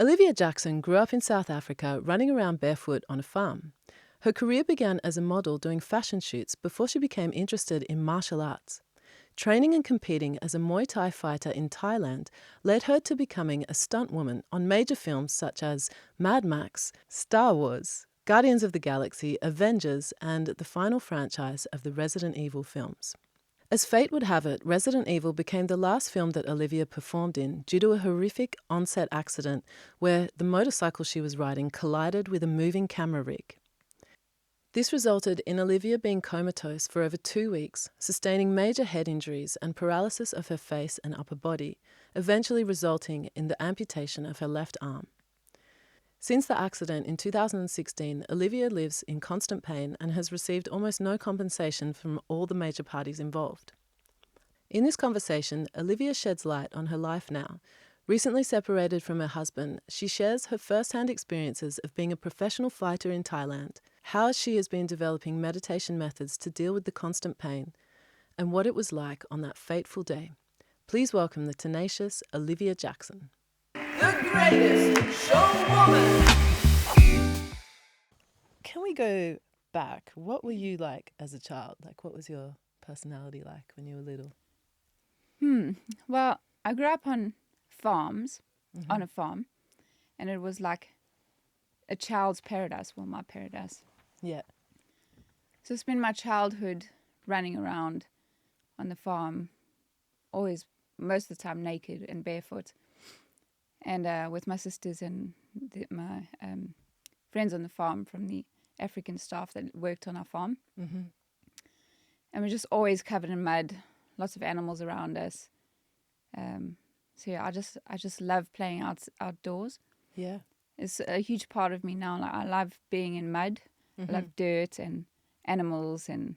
Olivia Jackson grew up in South Africa running around barefoot on a farm. Her career began as a model doing fashion shoots before she became interested in martial arts. Training and competing as a Muay Thai fighter in Thailand led her to becoming a stunt woman on major films such as Mad Max, Star Wars, Guardians of the Galaxy, Avengers, and the final franchise of the Resident Evil films. As fate would have it, Resident Evil became the last film that Olivia performed in due to a horrific on-set accident where the motorcycle she was riding collided with a moving camera rig. This resulted in Olivia being comatose for over 2 weeks, sustaining major head injuries and paralysis of her face and upper body, eventually resulting in the amputation of her left arm. Since the accident in 2016, Olivia lives in constant pain and has received almost no compensation from all the major parties involved. In this conversation, Olivia sheds light on her life now. Recently separated from her husband, she shares her first-hand experiences of being a professional fighter in Thailand, how she has been developing meditation methods to deal with the constant pain, and what it was like on that fateful day. Please welcome the tenacious Olivia Jackson. The greatest showwoman! Can we go back? What were you like as a child? Like, what was your personality like when you were little? Well, I grew up on farms, on a farm, and it was like a child's paradise. Well, my paradise. Yeah. So I spent my childhood running around on the farm, always, most of the time naked and barefoot, and with my sisters and my friends on the farm from the African staff that worked on our farm. Mm-hmm. And we're just always covered in mud, lots of animals around us. So yeah, I just love playing outdoors. Yeah. It's a huge part of me now. Like, I love being in mud. I love dirt and animals, and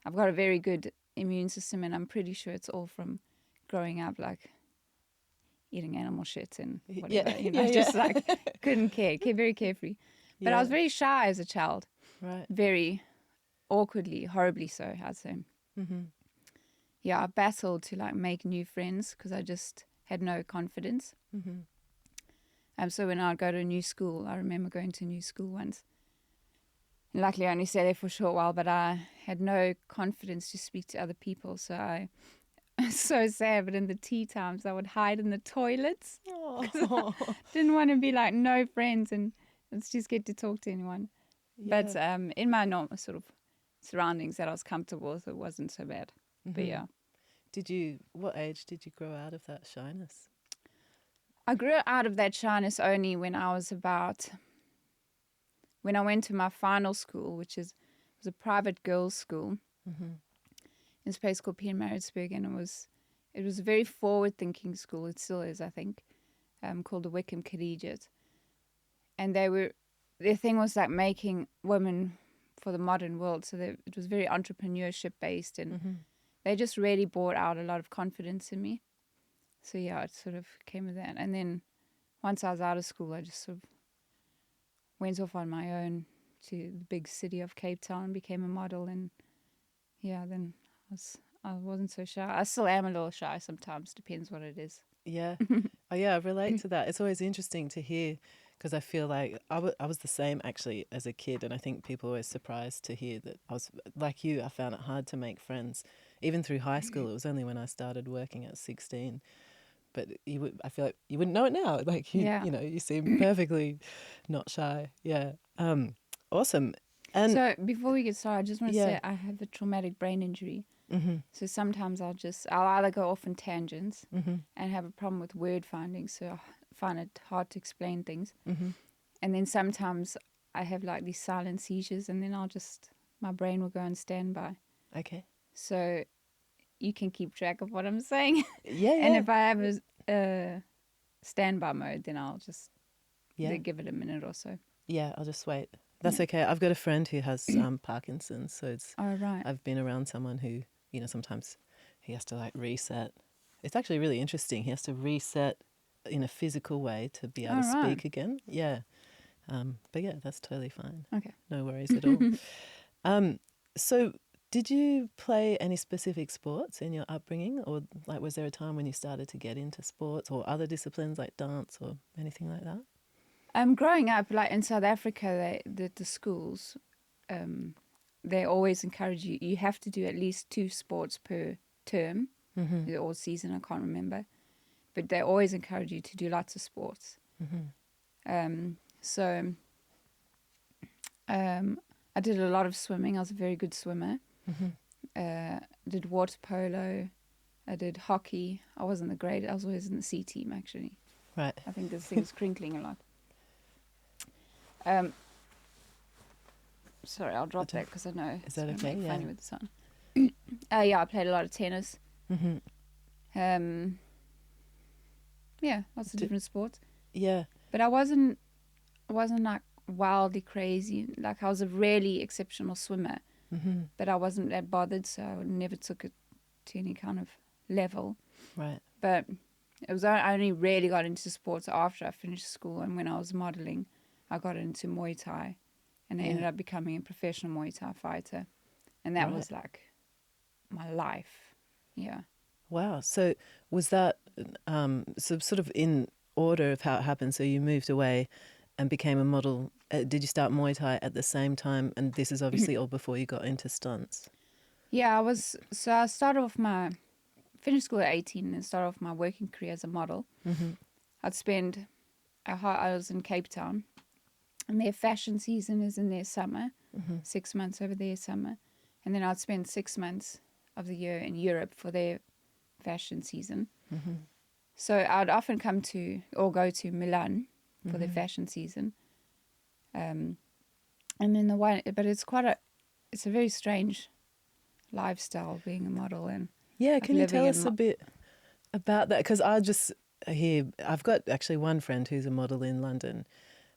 I've got a very good immune system, and I'm pretty sure it's all from growing up like eating animal shit and whatever. Just like couldn't care, very carefree. But I was very shy as a child. Right. Very awkwardly, horribly so, I'd say. Mm-hmm. Yeah, I battled to like make new friends because I just had no confidence. Mm-hmm. So when I'd go to a new school, I remember going to a new school once. And luckily, I only stayed there for a short while, but I had no confidence to speak to other people. So I, so sad, but in the tea times, I would hide in the toilets. Oh. I didn't want to be like no friends and let's just get to talk to anyone. Yeah. But in my normal sort of surroundings that I was comfortable with, it wasn't so bad. But yeah. What age did you grow out of that shyness? I grew out of that shyness only when I went to my final school, which was a private girls' school in this place called Pietermaritzburg, and it was a very forward-thinking school. It still is, I think, called the Wickham Collegiate. And their thing was like making women for the modern world. So it was very entrepreneurship-based, and they just really brought out a lot of confidence in me. So yeah, it sort of came with that. And then once I was out of school, I just sort of went off on my own to the big city of Cape Town and became a model. And yeah, then I wasn't so shy. I still am a little shy sometimes, depends what it is. Yeah. Oh, yeah, I relate to that. It's always interesting to hear because I feel like I was the same actually as a kid, and I think people are always surprised to hear that I was like you. I found it hard to make friends. Even through high school, it was only when I started working at 16. But I feel like you wouldn't know it now. Like, you seem perfectly not shy. Yeah. Awesome. And so before we get started, I just want to say I have a traumatic brain injury. So sometimes I'll either go off in tangents and have a problem with word finding. So I find it hard to explain things. And then sometimes I have like these silent seizures, and then my brain will go on standby. Okay. So you can keep track of what I'm saying. Yeah. And if I have a standby mode, then I'll just give it a minute or so. Yeah, I'll just wait. That's okay. I've got a friend who has Parkinson's, so I've been around someone who, sometimes he has to like reset. It's actually really interesting. He has to reset in a physical way to be able to speak again. Yeah. But yeah, that's totally fine. Okay. No worries at all. So Did you play any specific sports in your upbringing, or like was there a time when you started to get into sports or other disciplines like dance or anything like that? Growing up, like in South Africa, the schools, they always encourage you. You have to do at least 2 sports per term or season. I can't remember, but they always encourage you to do lots of sports. So I did a lot of swimming. I was a very good swimmer. Did water polo. I did hockey. I wasn't the great. I was always in the C team, actually. Right. I think this thing's crinkling a lot. Sorry, I'll drop that because I know Is that okay? make Yeah. funny with the sun. Yeah, I played a lot of tennis. Yeah, lots of different sports. Yeah. But I wasn't like wildly crazy. Like I was a really exceptional swimmer, but I wasn't that bothered, so I never took it to any kind of level. Right. But it was I only really got into sports after I finished school, and when I was modeling, I got into Muay Thai, and I ended up becoming a professional Muay Thai fighter, and that was like my life. Yeah. Wow. So was that so sort of in order of how it happened? So you moved away and became a model. Did you start Muay Thai at the same time? And this is obviously all before you got into stunts. Yeah, I started off finished school at 18 and started off my working career as a model. I'd spend, I was in Cape Town, and their fashion season is in their summer, 6 months over their summer. And then I'd spend 6 months of the year in Europe for their fashion season. So I'd often go to Milan for their fashion season. And then but it's it's a very strange lifestyle being a model. And yeah, can you tell us a a bit about that? Because I've got actually one friend who's a model in London,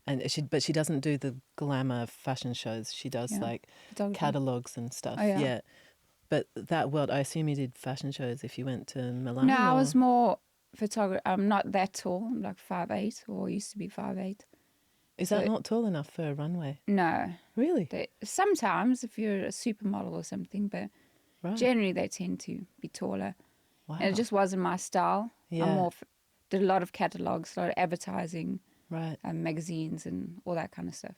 and she doesn't do the glamour fashion shows. She does like catalogs and stuff. Oh, yeah. But that world, I assume you did fashion shows if you went to Milan? No, I was more photographer. I'm not that tall. I'm like 5'8", or used to be 5'8". Is that not tall enough for a runway? No. Really? Sometimes if you're a supermodel or something, but generally they tend to be taller. Wow. And it just wasn't my style. Yeah. I did a lot of catalogs, a lot of advertising, right, magazines and all that kind of stuff.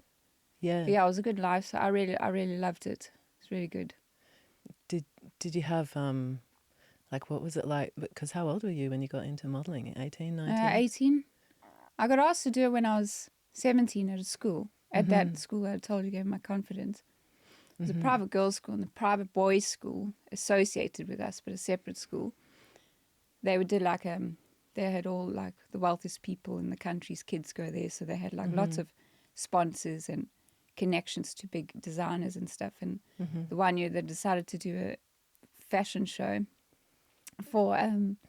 Yeah. But yeah, it was a good life. So I really loved it. It's really good. Did you have like what was it like? Because how old were you when you got into modelling? 18, 19? 18. I got asked to do it when I was 17 at a school. At that school I told you gave my confidence. It was a private girls' school and a private boys' school associated with us, but a separate school. They did like they had all like the wealthiest people in the country's kids go there, so they had like lots of sponsors and connections to big designers and stuff. And the one year they decided to do a fashion show for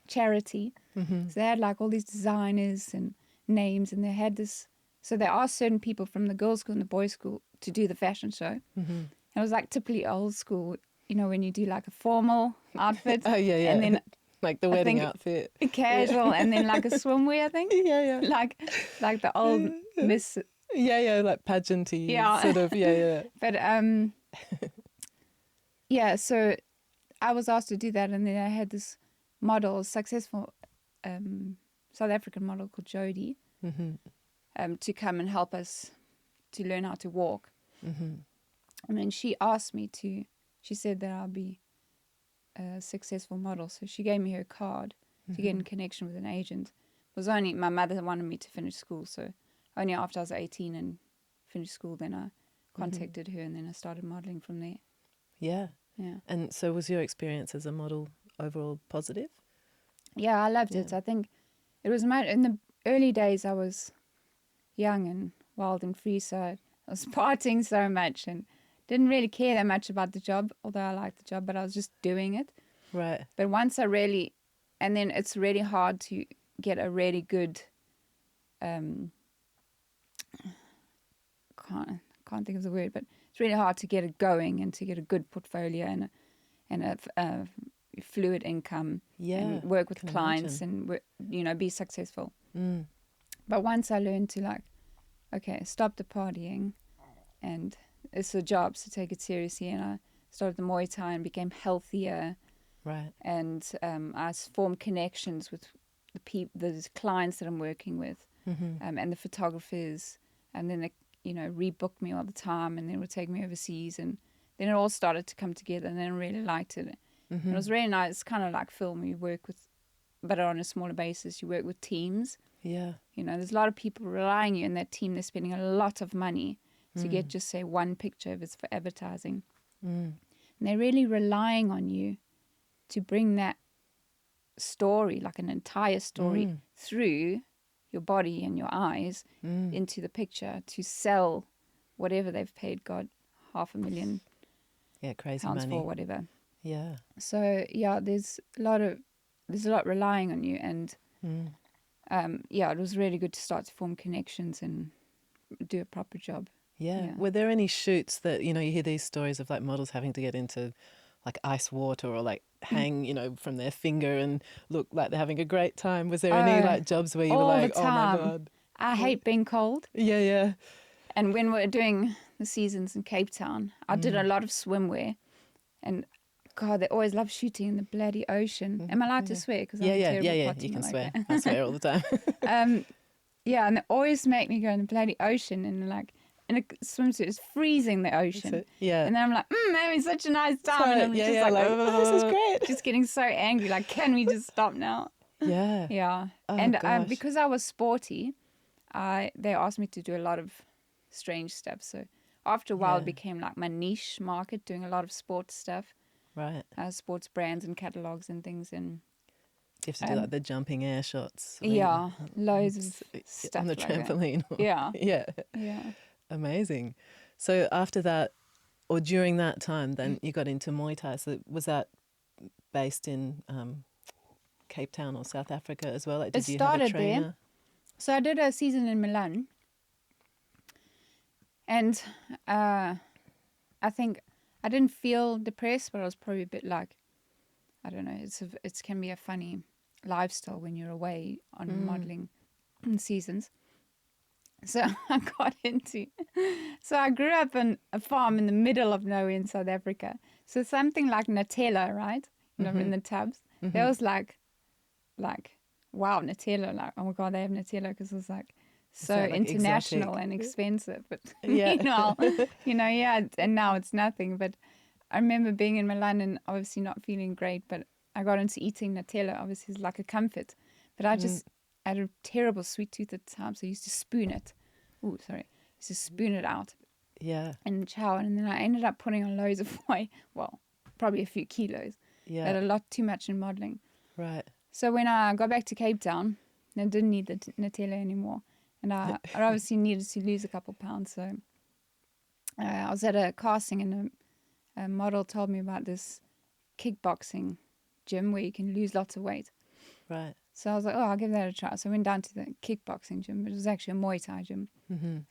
charity. So they had like all these designers and names, and they had this. So they asked certain people from the girls' school and the boys' school to do the fashion show. And it was like typically old school, you know, when you do like a formal outfit. Oh yeah, yeah. And then like the wedding outfit, casual, and then like a swimwear, I think. Yeah. like the old Miss. Yeah, like pageanty. Yeah. Sort of. Yeah. But yeah. So I was asked to do that, and then I had this model, successful South African model called Jodie, to come and help us to learn how to walk. And then she asked me she said that I'll be a successful model. So she gave me her card to get in connection with an agent. It was only, my mother wanted me to finish school. So only after I was 18 and finished school, then I contacted her, and then I started modeling from there. Yeah. Yeah. And so was your experience as a model overall positive? Yeah, I loved it. I think it was in the early days I was young and wild and free, so I was partying so much and didn't really care that much about the job, although I liked the job, but I was just doing it. Right. But once and then it's really hard to get a really good, can't think of the word, but it's really hard to get it going and to get a good portfolio and a fluid income, and work with clients and, you know, be successful. But once I learned to like, okay, stop the partying, and it's a job, so take it seriously, and I started the Muay Thai and became healthier. Right. And I formed connections with the clients that I'm working with, and the photographers, and then they, rebook me all the time, and then would take me overseas, and then it all started to come together, and then I really liked it. And it was really nice. It's kind of like film. You work with, but on a smaller basis, you work with teams. Yeah. There's a lot of people relying on you in that team. They're spending a lot of money to get just say one picture if it's for advertising, and they're really relying on you to bring that story, like an entire story, through your body and your eyes into the picture to sell whatever they've paid God £500,000 crazy pounds money for, whatever. Yeah. So there's a lot relying on you, and it was really good to start to form connections and do a proper job. Yeah. Were there any shoots that, you hear these stories of like models having to get into like ice water or like hang, from their finger and look like they're having a great time? Was there any like jobs where you were like, oh my God? I hate being cold. Yeah, yeah. And when we were doing the seasons in Cape Town, I did a lot of swimwear. And God, they always love shooting in the bloody ocean. Am I allowed to swear? Because I'm a terrible potter, you can like swear. that. I swear all the time. And they always make me go in the bloody ocean and like in a swimsuit. It's freezing the ocean. Yeah. And then I'm like, having such a nice time. And I'm just like, oh, this is great. Just getting so angry. Like, can we just stop now? Yeah. Yeah. Oh, and gosh. because I was sporty, they asked me to do a lot of strange stuff. So after a while, it became like my niche market, doing a lot of sports stuff. Right. Sports brands and catalogs and things. And do you have to do like the jumping air shots? Loads of stuff on the like trampoline. That. Yeah. Yeah. Amazing. So after that, or during that time, then you got into Muay Thai. So was that based in Cape Town or South Africa as well? Like, did you have a trainer? There. So I did a season in Milan. And I think I didn't feel depressed, but I was probably a bit like, I don't know, it can be a funny lifestyle when you're away on modeling seasons. So I got so I grew up on a farm in the middle of nowhere in South Africa. So something like Nutella, right? In the tubs. That was like, wow, Nutella. Like, oh my God, they have Nutella, because it was like so like international exotic? and expensive. But Yeah. and now it's nothing. But I remember being in Milan and obviously not feeling great, but I got into eating Nutella. Obviously, it's like a comfort. But I had a terrible sweet tooth at the time, so I used to spoon it. Oh, sorry. I used to spoon it out. Yeah. In the shower. And then I ended up putting on loads of weight. Well, probably a few kilos. Yeah. I had a lot too much in modeling. Right. So when I got back to Cape Town, I didn't need the Nutella anymore. And I obviously needed to lose a couple pounds. So I was at a casting, and a model told me about this kickboxing gym where you can lose lots of weight. Right. So I was like, oh, I'll give that a try. So I went down to the kickboxing gym, but it was actually a Muay Thai gym.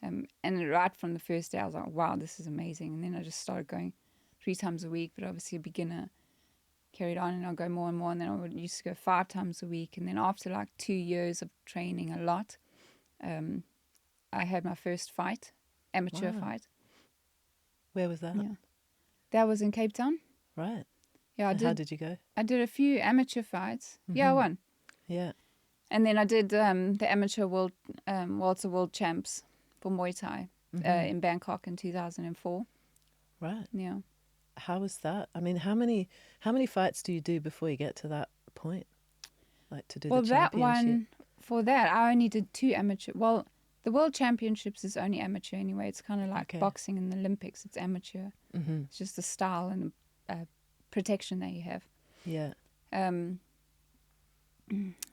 And right from the first day, I was like, wow, this is amazing. And then I just started going 3 times a week, but obviously a beginner, carried on, and I'll go more and more. And then I used to go 5 times a week. And then after like 2 years of training a lot, I had my first fight, amateur fight. Where was that? Yeah. That was in Cape Town. Right. Yeah, How did you go? I did a few amateur fights. Yeah, I won. Yeah. And then I did the amateur Walter World Champs for Muay Thai in Bangkok in 2004. Right. Yeah. How was that? I mean, how many fights do you do before you get to that point? Like to do the championship? That one, for that, I only did 2 amateur. Well, the World Championships is only amateur anyway. It's kind of like boxing in the Olympics. It's amateur. It's just the style and the protection that you have. Yeah.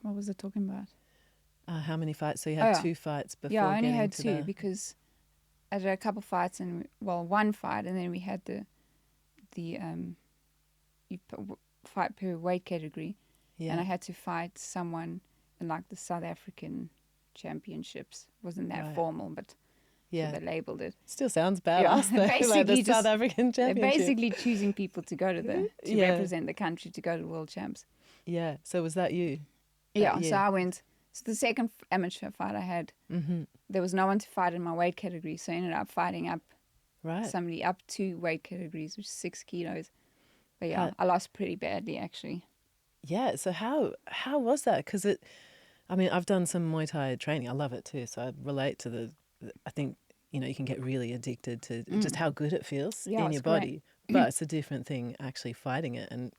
What was I talking about? How many fights? So you had 2 fights before getting to I only had 2 because I did a couple fights and, well, 1 fight, and then we had the you fight per weight category. Yeah. And I had to fight someone in like the South African championships. Wasn't that formal, but so they labelled it. Still sounds badass though. Basically like the South African championship. They're basically choosing people to go to to represent the country to go to World Champs. Yeah. So was that you? Yeah. So I went. So the second amateur fight I had, there was no one to fight in my weight category, so I ended up fighting up Right. somebody up 2 weight categories, which is 6 kilos. But yeah, How- I lost pretty badly actually. Yeah. So how was that? Because I mean, I've done some Muay Thai training. I love it too. So I relate to I think, you can get really addicted to just how good it feels Yeah, in it's your great. body. But it's a different thing actually fighting it and,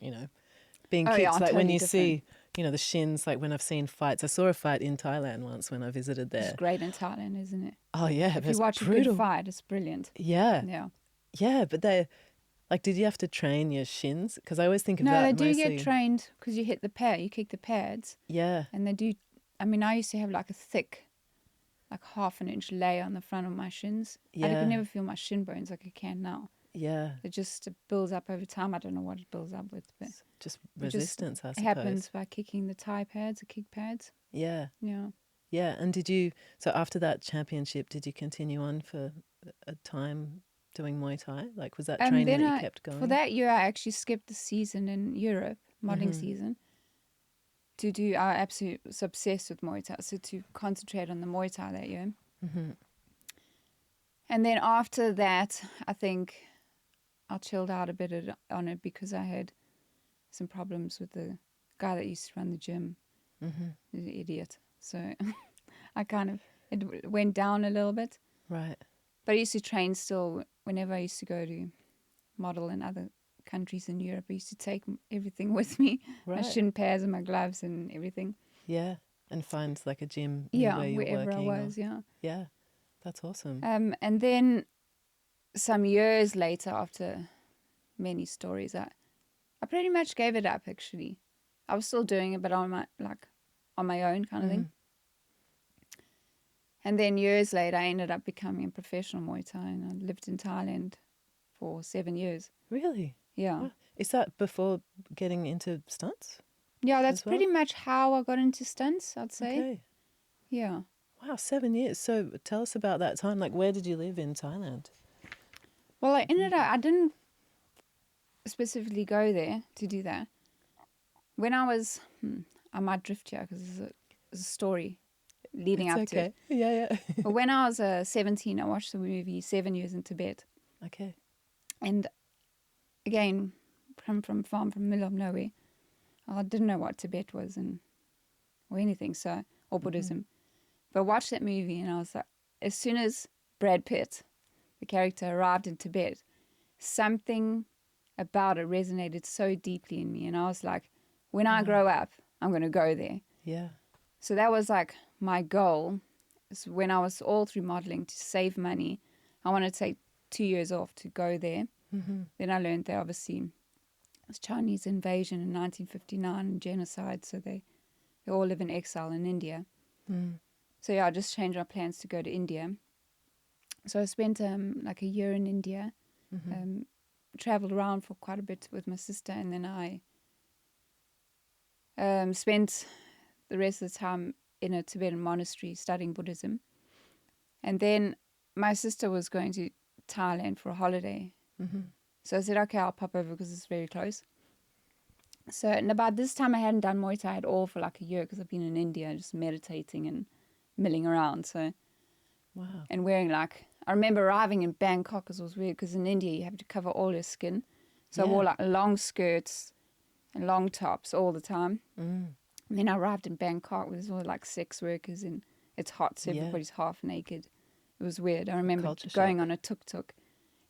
being Oh yeah, kicked. Like when totally you different. see, the shins, like when I've seen fights. I saw a fight in Thailand once when I visited It's there. great in Thailand, isn't it? Oh, yeah, If you that's watch a good brutal. fight, it's brilliant. Yeah. Yeah. Yeah, but like, did you have to train your shins? Because I always think of No, they that do get mostly. trained because you hit the pad, you kick the pads, Yeah. and they do. I mean, I used to have like a thick, like 1/2 inch layer on the front of my shins. I could Yeah. never feel my shin bones like I can now. Yeah. It just builds up over time. I don't know what it builds up with, but Just it just resistance, I happens suppose. by kicking the Thai pads, the kick pads. Yeah. Yeah. Yeah. And so after that championship, did you continue on for a time doing Muay Thai? Like, was that training Then that you kept for going? that year, I actually skipped the season in Europe, modeling Mm-hmm. season, to do. I absolutely was obsessed with Muay Thai, so to concentrate on the Muay Thai that year. Mm-hmm. And then after that, I think I chilled out a bit on it because I had some problems with the guy that used to run the gym. Mm-hmm. He's an idiot. So I kind of, it went down a little bit. Right. But I used to train still whenever I used to go to model in other countries in Europe. I used to take everything with me, my Right. shin pads and my gloves and everything. Yeah. And find like a gym near Yeah, where you're wherever I working was, yeah. yeah. That's awesome. And then some years later, after many stories, I pretty much gave it up. Actually, I was still doing it, but on my own kind of thing. And then years later, I ended up becoming a professional Muay Thai, and I lived in Thailand for 7 years. Really? Yeah, Wow. Is that before getting into stunts yeah, that's as well? pretty much how I got into stunts, I'd say. Okay. Yeah. Wow, 7 years. So tell us about that time. Like, where did you live in Thailand? Well, I didn't specifically go there to do that. When I was, I might drift here because there's a story leading It's up to okay. it. Yeah. But when I was 17, I watched the movie 7 Years in Tibet. Okay. And again, from middle of nowhere, I didn't know what Tibet was or anything, or Buddhism. But I watched that movie and I was like, as soon as Brad Pitt, the character, arrived in Tibet, something about it resonated so deeply in me. And I was like, when I grow up, I'm going to go there. Yeah. So that was like my goal. So when I was all through modeling to save money, I wanted to take 2 years off to go there. Then I learned that obviously it was Chinese invasion in 1959 and genocide. So they all live in exile in India. So yeah, I just changed my plans to go to India. So I spent like a year in India, traveled around for quite a bit with my sister, and then I spent the rest of the time in a Tibetan monastery studying Buddhism. And then my sister was going to Thailand for a holiday. So I said, okay, I'll pop over because it's very close. So and about this time I hadn't done Muay Thai at all for like a year because I've been in India just meditating and milling around. So Wow. and wearing I remember arriving in Bangkok because it was weird because in India you have to cover all your skin. So I wore like long skirts and long tops all the time. And then I arrived in Bangkok with all like sex workers and it's hot, so everybody's half naked. It was weird. I remember Culture going shock. on a tuk-tuk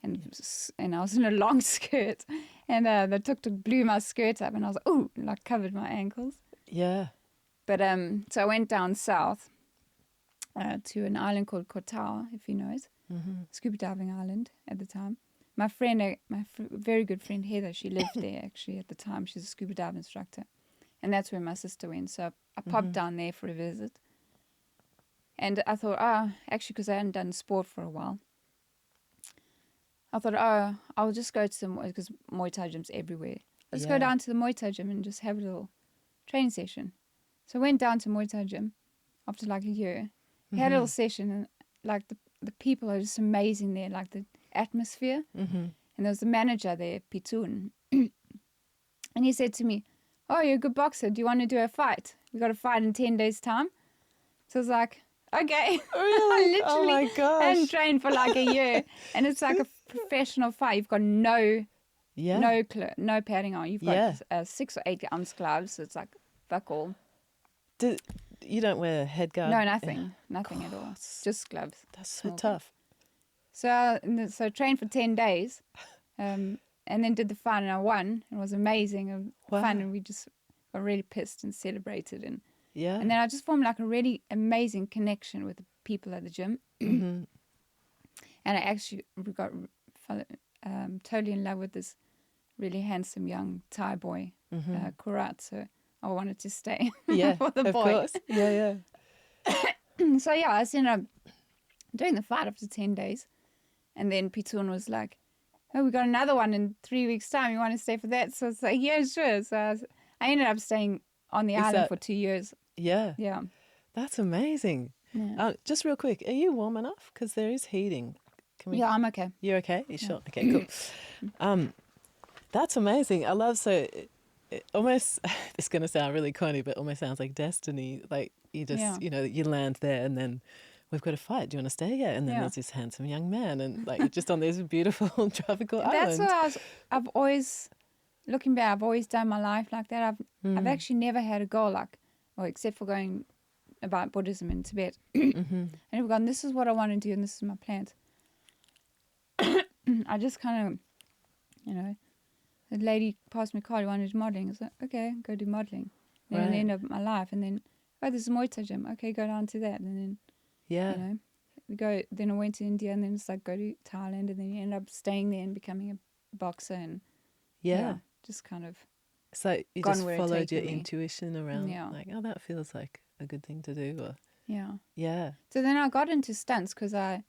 and I was in a long skirt and the tuk-tuk blew my skirt up and I was like, ooh, like covered my ankles. Yeah. But so I went down south to an island called Koh Tao, if you know it. Scuba diving island at the time. My friend, very good friend Heather, she lived there actually at the time. She's a scuba dive instructor. And that's where my sister went. So I popped down there for a visit. And I thought, actually, because I hadn't done sport for a while, I thought, I'll just go to because Muay Thai gyms everywhere. I'll just go down to the Muay Thai gym and just have a little training session. So I went down to Muay Thai gym after like a year. We had a little session and like the people are just amazing there, like the atmosphere. And there was the manager there, Pitun. And he said to me, oh, you're a good boxer. Do you want to do a fight? We got a fight in 10 days' time. So I was like, okay. Really? I Oh my literally gosh. hadn't trained for like a year. And it's like a professional fight. You've got no padding on. You've got 6 or 8 ounce gloves. So it's like, fuck all. You don't wear head guard? No, nothing. Nothing at all. Just gloves. That's so Small tough. gloves. So trained for 10 days. And then did the fight and I won. It was amazing and fun. And we just got really pissed and celebrated. And then I just formed like a really amazing connection with the people at the gym. Mm-hmm. And I actually got totally in love with this really handsome young Thai boy, Kurat. So I wanted to stay for the boy. Of course. Yeah. So yeah, I ended up doing the fight after 10 days. And then Pitun was like, oh, we got another one in 3 weeks' time. You want to stay for that? So it's like, yeah, sure. So I ended up staying on the island for 2 years. Yeah. Yeah. That's amazing. Yeah. Just real quick, are you warm enough? Because there is heating. Yeah, I'm okay. You're okay? You sure? Okay, cool. That's amazing. I love it almost, it's going to sound really corny, but almost sounds like destiny. Like you just, you land there and then we've got a fight. Do you want to stay? Yeah. And then there's this handsome young man and like just on this beautiful tropical island. That's what I've always, looking back, I've always done my life like that. I've actually never had a goal except for going about Buddhism in Tibet. And I've gone, this is what I want to do and this is my plans. I just kind of, the lady passed me a card, you want to do modelling. I was like, okay, go do modelling. Then at the end of my life, and then, there's a Muay Thai gym. Okay, go down to that. And then, then I went to India, and then it's like, go to Thailand, and then you end up staying there and becoming a boxer. And just kind of. So you just followed your intuition around, like, oh, that feels like a good thing to do. Or yeah. So then I got into stunts because I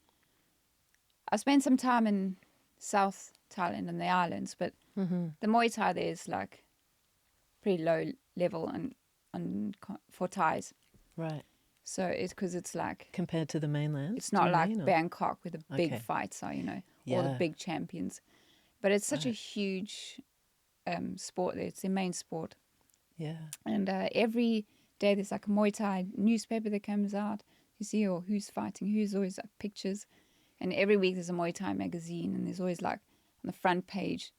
spent some time in South Thailand and the islands, but the Muay Thai there is like pretty low level for Thais. Right. So it's because it's like compared to the mainland. It's not like Bangkok with the big fights are, all the big champions. But it's such a huge sport there. It's their main sport. Yeah. And every day there's like a Muay Thai newspaper that comes out. You see who's fighting, who's always like pictures. And every week there's a Muay Thai magazine, and there's always like on the front page,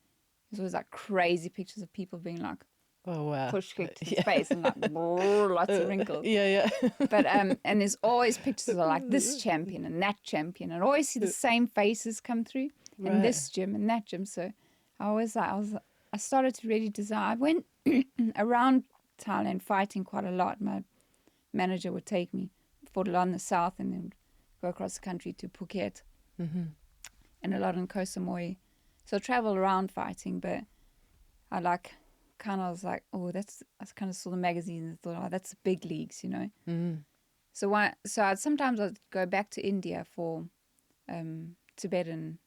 there's always like crazy pictures of people being like, oh wow, push-kicked to space and like lots of wrinkles. Yeah. But and there's always pictures of like this champion and that champion, and I always see the same faces come through in this gym and that gym. So I started to really desire. I went around Thailand fighting quite a lot. My manager would take me, fought a lot in the south, and then go across the country to Phuket and a lot in Koh Samui. So I travel around fighting, but I was like, I kind of saw the magazines and thought, that's the big leagues, So sometimes I'd go back to India for Tibetan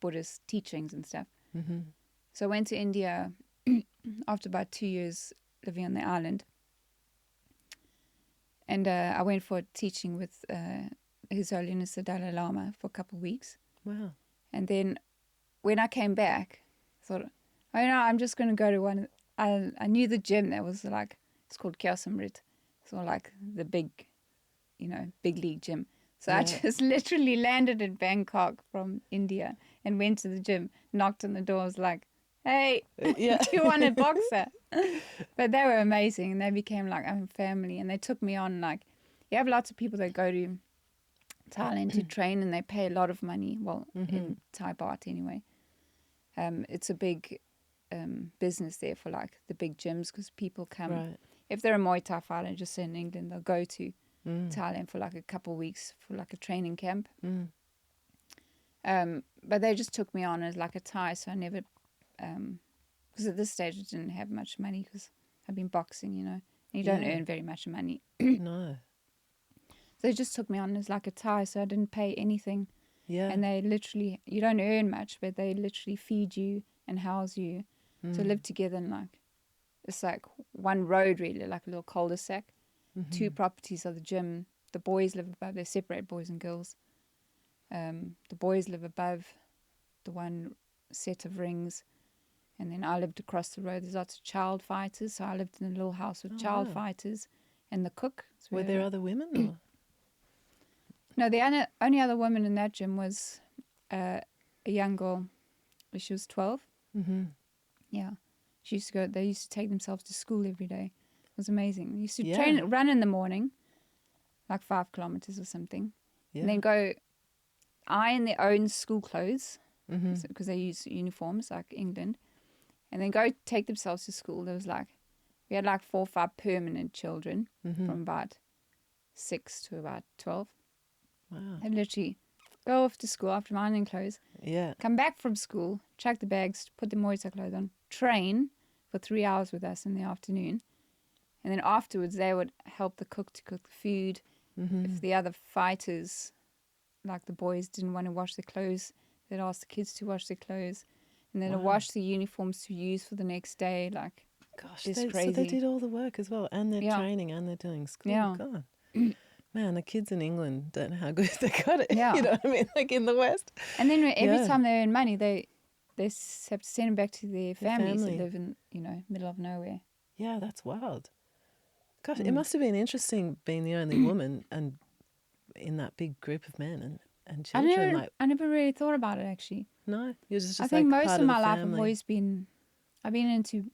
Buddhist teachings and stuff. So I went to India after about 2 years living on the island. And I went for teaching with His Holiness the Dalai Lama for a couple of weeks. Wow. And then when I came back, I thought, I'm just going to go to one. I knew the gym that was like, it's called Kyasamrit. So like the big league gym. So I just literally landed in Bangkok from India and went to the gym, knocked on the door, was like, hey, do you want a boxer? But they were amazing, and they became like a family, and they took me on. Like, you have lots of people that go to Thailand to train, and they pay a lot of money, in Thai baht anyway. It's a big business there for like the big gyms, because people come, if they're a Muay Thai fighter, just say in England, they'll go to Thailand for like a couple of weeks for like a training camp. But they just took me on as like a Thai, so I never, because at this stage I didn't have much money because I've been boxing, and you don't earn very much money. No. So they just took me on as like a Thai, so I didn't pay anything. Yeah. And they literally, you don't earn much, but they literally feed you and house you. To live together in like, it's like one road really, like a little cul-de-sac. 2 properties of the gym. The boys live above, they separate boys and girls. The boys live above the one set of rings. And then I lived across the road. There's lots of child fighters. So I lived in a little house with child fighters and the cook. Were there other women? Or? No, the only other woman in that gym was a young girl. She was 12. Mm-hmm. Yeah. She used to go, they used to take themselves to school every day. It was amazing. They used to Yeah. run in the morning, like 5 kilometers or something. Yeah. And then go iron their own school clothes, Mm-hmm. because they use uniforms like England. And then go take themselves to school. There was we had 4 or 5 permanent children Mm-hmm. from about 6 to about 12. Wow. They'd literally go off to school after ironing clothes, Yeah. come back from school, check the bags, put the Muay Thai clothes on, train for 3 hours with us in the afternoon. And then afterwards, they would help the cook to cook the food. Mm-hmm. If the other fighters, like the boys, didn't want to wash their clothes, they'd ask the kids to wash their clothes. And then Wow. wash the uniforms to use for the next day. Gosh, it's so they crazy. did all the work as well, and they're training, and they're doing school. Yeah. God. Man, the kids in England don't know how good they got it. Yeah. You know what I mean? Like in the West. And then every time they earn money, they have to send them back to their families that family. live in, middle of nowhere. Yeah, that's wild. Gosh, it must have been interesting being the only woman and in that big group of men and children. I never really thought about it, actually. No, you're just I think most part of the my life family. I've been into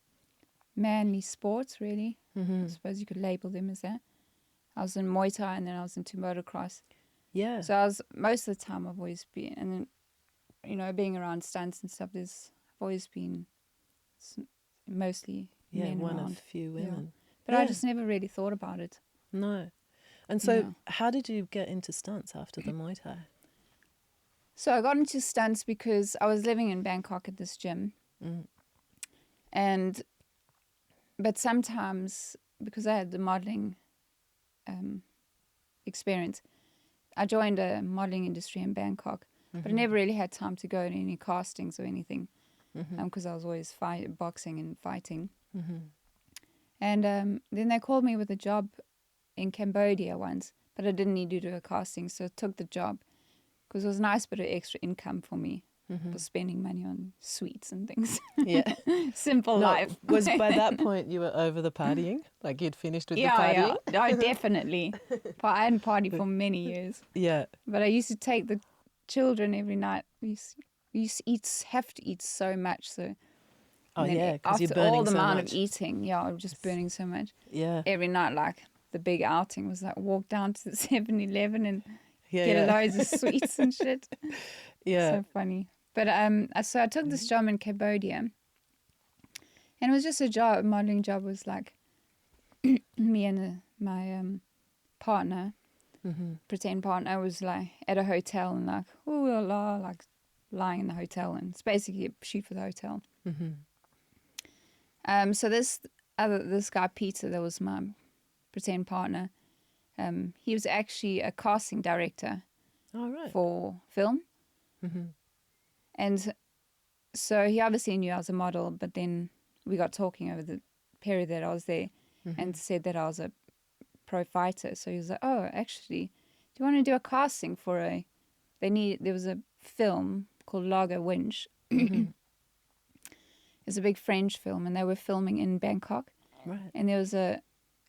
manly sports, really. Mm-hmm. I suppose you could label them as that. I was in Muay Thai and then I was into motocross. Yeah. So most of the time I've always been, and then, being around stunts and stuff, I've always been mostly men one around. of few women. But I just never really thought about it. No. And so how did you get into stunts after the Muay Thai? So I got into stunts because I was living in Bangkok at this gym. But sometimes, because I had the modeling experience, I joined a modeling industry in Bangkok. But I never really had time to go to any castings or anything, because I was always boxing and fighting. And then they called me with a job in Cambodia once, but I didn't need to do a casting, so I took the job because it was a nice bit of extra income for me for spending money on sweets and things. Yeah. Simple life. Was by that point you were over the partying? Like you'd finished with the partying? Yeah. Oh, definitely. But I hadn't partied for many years. Yeah. But I used to take the children every night. We used to have to eat so much, so... Oh, yeah, because you're burning all the so amount much. of eating, I was just burning so much. Yeah. Every night, the big outing was walk down to the 7-Eleven and get loads of sweets and shit. Yeah. So funny. But so I took this job in Cambodia, and it was just a modeling job. Was me and my partner, pretend partner, was at a hotel and ooh la la, lying in the hotel, and it's basically a shoot for the hotel. So this guy Peter, that was my pretend partner. He was actually a casting director for film. And so he obviously knew I was a model, but then we got talking over the period that I was there and said that I was a pro fighter. So he was like, oh, actually, do you want to do a casting for there was a film called Lager Winch. It's a big French film, and they were filming in Bangkok. Right. And there was a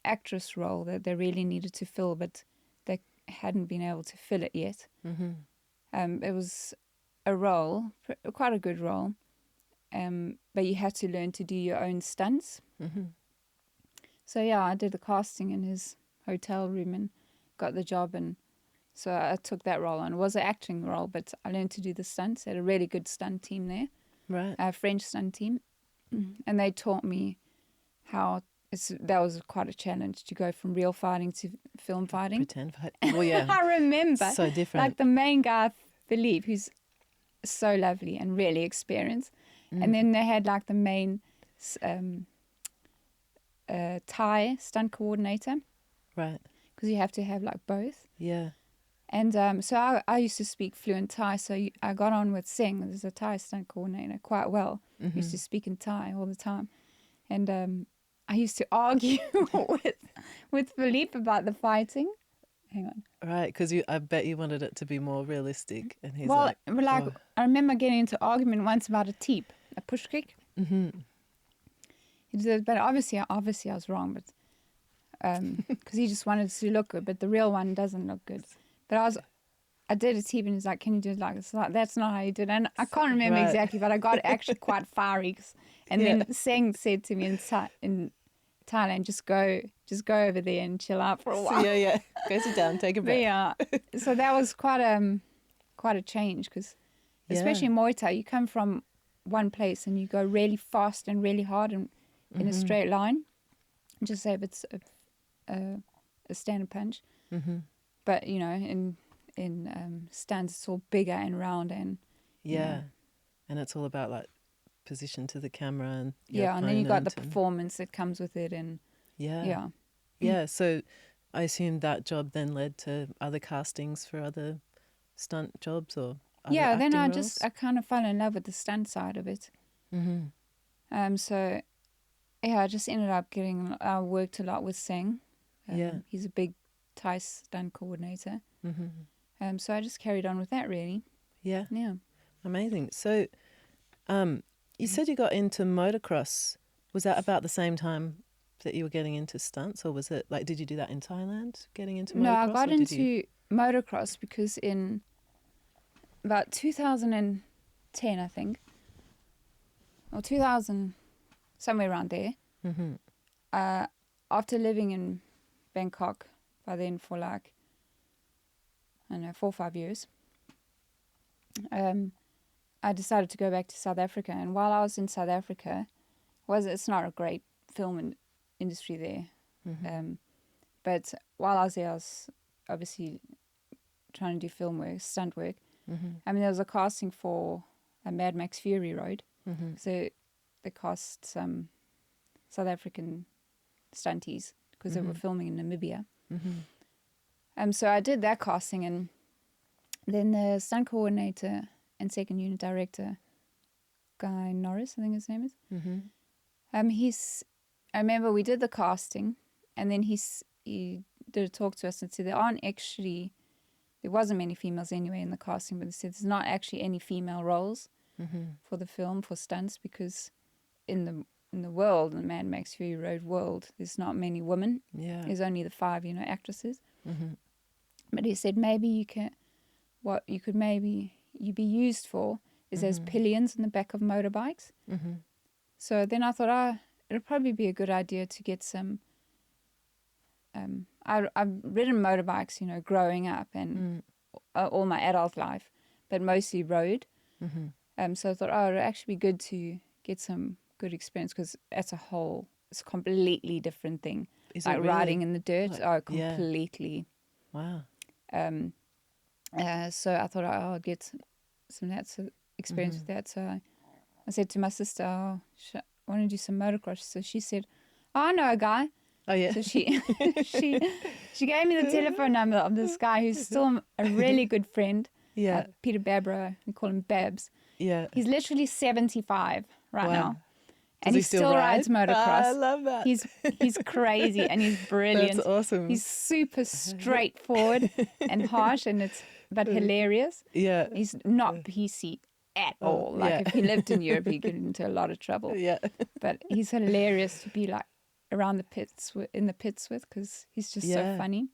actress role that they really needed to fill, but they hadn't been able to fill it yet. It was a role, quite a good role, but you had to learn to do your own stunts. So I did the casting in his hotel room and got the job, and so I took that role on. It was an acting role, but I learned to do the stunts. I had a really good stunt team there, a French stunt team, and they taught me how. That was quite a challenge to go from real fighting to film fighting. Pretend fighting. Well, yeah. I remember. So different. The main guy, Philippe, who's so lovely and really experienced. And then they had the main Thai stunt coordinator. Right. Because you have to have both. Yeah. And so I used to speak fluent Thai, so I got on with Singh, there's a Thai stunt coordinator, quite well. Used to speak in Thai all the time. And I used to argue with Philippe about the fighting. Hang on. Right, because I bet you wanted it to be more realistic. And he's I remember getting into argument once about a teep, a push kick. But obviously I was wrong, but because he just wanted to look good, but the real one doesn't look good. But I did a tip and he's like, can you do it like this? Like, that's not how you do it. And I can't remember Right. exactly, but I got actually quite fiery. And then Seng said to me in Thailand, just go over there and chill out for a while. Yeah. Go sit down, take a But breath. yeah, so that was quite a change because especially in Muay Thai, you come from one place and you go really fast and really hard and in a straight line. Just say if it's a standard punch. Mm-hmm. But, you know, in stunts, it's all bigger and round and... Yeah. And it's all about like position to the camera and your yeah, and then you got the opponent performance that comes with it and... Yeah. So I assume that job then led to other castings for other stunt jobs or other then acting roles? I kind of fell in love with the stunt side of it. So I just ended up I worked a lot with Seng. He's a big Thai stunt coordinator. So I just carried on with that really. Yeah. Amazing. So you said you got into motocross. Was that about the same time that you were getting into stunts, or was it like, did you do that in Thailand, getting into motocross? No, I got into motocross because in about 2010, I think, or 2000, somewhere around there, after living in Bangkok by then for like, I don't know, 4 or 5 years, I decided to go back to South Africa. And while I was in South Africa, it's not a great film industry there. But while I was there, I was obviously trying to do film work, stunt work. I mean, there was a casting for a Mad Max Fury Road. So they cast some South African stunties because they were filming in Namibia. So I did that casting, and then the stunt coordinator and second unit director, Guy Norris, I think his name is. I remember we did the casting, and then he did a talk to us and said there wasn't many females anyway in the casting, but he said there's not actually any female roles for the film for stunts because in the world, in the Mad Max Fury Road world, there's not many women. There's only the 5 actresses. But he said maybe you'd be used for is as pillions in the back of motorbikes. So then I thought, it'll probably be a good idea to get some. I've ridden motorbikes, growing up and all my adult life, but mostly road. So I thought, it'll actually be good to get some good experience because it's a completely different thing. Is like it really? Riding in the dirt. Completely. Wow. So I thought I'll get some of that experience with that. So I said to my sister, I want to do some motocross. So she said, I know a guy. Oh, yeah. So she gave me the telephone number of this guy who's still a really good friend. Peter Babro. We call him Babs. He's literally 75 right now. And he still rides motocross. I love that. He's crazy and he's brilliant. That's awesome. He's super straightforward and harsh, but hilarious. He's not PC at all. Like if he lived in Europe, he'd get into a lot of trouble. But he's hilarious to be like around the pits in the pits with because he's just so funny.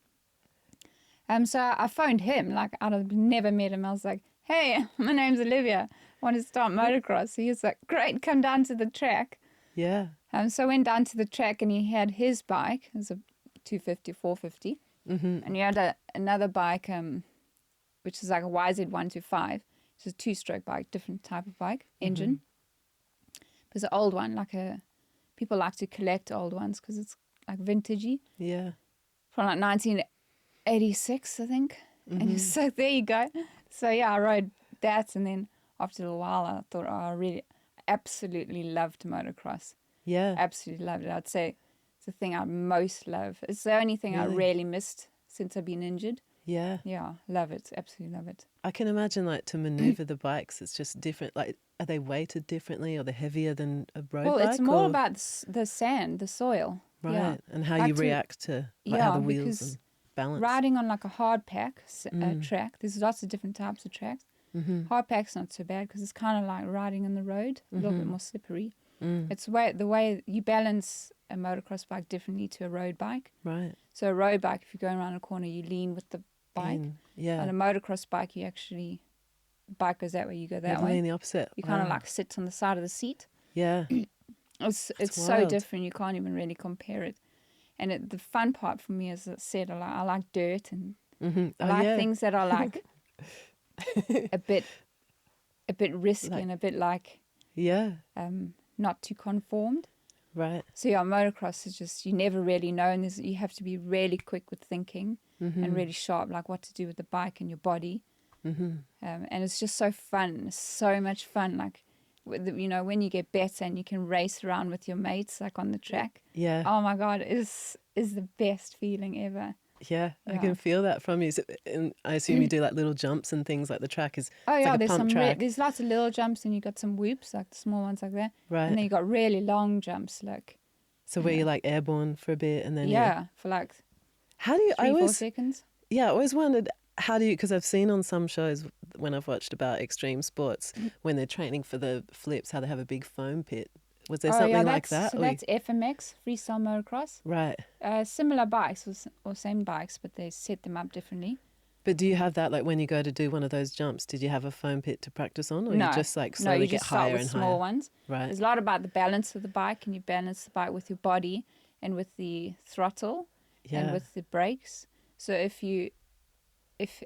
So I phoned him. Like I'd never met him. I was like, "Hey, my name's Olivia. I want to start motocross." So he was like, "Great, come down to the track." So I went down to the track and he had his bike. It was a 250, 450. And he had another bike, which is like a YZ125. It's a 2-stroke bike, different type of bike, engine. But it's an old one, people like to collect old ones because it's like vintagey. From like 1986, I think. And so there you go. So I rode that, and then after a while I thought, I really absolutely loved motocross. Absolutely loved it. I'd say it's the thing I most love. It's the only thing I really missed since I've been injured. Love it. Absolutely love it. I can imagine to maneuver the bikes, it's just different. Like, are they weighted differently? Are they heavier than a road bike? Well, it's more about the sand, the soil. Right. And how you react to how the wheels and balance. Riding on like a hard pack track, there's lots of different types of tracks. Hard pack's not so bad because it's kind of like riding on the road, a little bit more slippery. It's the way you balance a motocross bike differently to a road bike. Right. So a road bike, if you're going around a corner, you lean with the bike. Yeah. On a motocross bike, you actually, bike goes that way, you go that way. The opposite. You kind of like sit on the side of the seat. Yeah. It's so different. You can't even really compare it. And the fun part for me, as I said, I like dirt, and I like things that are like a bit risky, and a bit like not too conformed. Right. So yeah, motocross is just, you never really know, and you have to be really quick with thinking and really sharp, like what to do with the bike and your body. And it's just so fun, so much fun. Like, when you get better and you can race around with your mates, like on the track. Yeah. Oh my God, is the best feeling ever. Yeah, I can feel that from you. And I assume you do like little jumps and things, like the track is like a there's pump track. There's lots of little jumps, and you got some whoops, like the small ones like that. Right. And then you got really long jumps, like. So where you're like airborne for a bit and then for like how do you 3-4 seconds. Yeah, I always wondered, how do you, because I've seen on some shows when I've watched about extreme sports, when they're training for the flips, how they have a big foam pit. Was there something like that? So that's FMX, freestyle motocross. Right. Similar bikes or same bikes, but they set them up differently. But do you have that, like when you go to do one of those jumps, did you have a foam pit to practice on, or no, you just like slowly get higher and higher? Small ones. Right. There's a lot about the balance of the bike, and you balance the bike with your body and with the throttle and with the brakes. So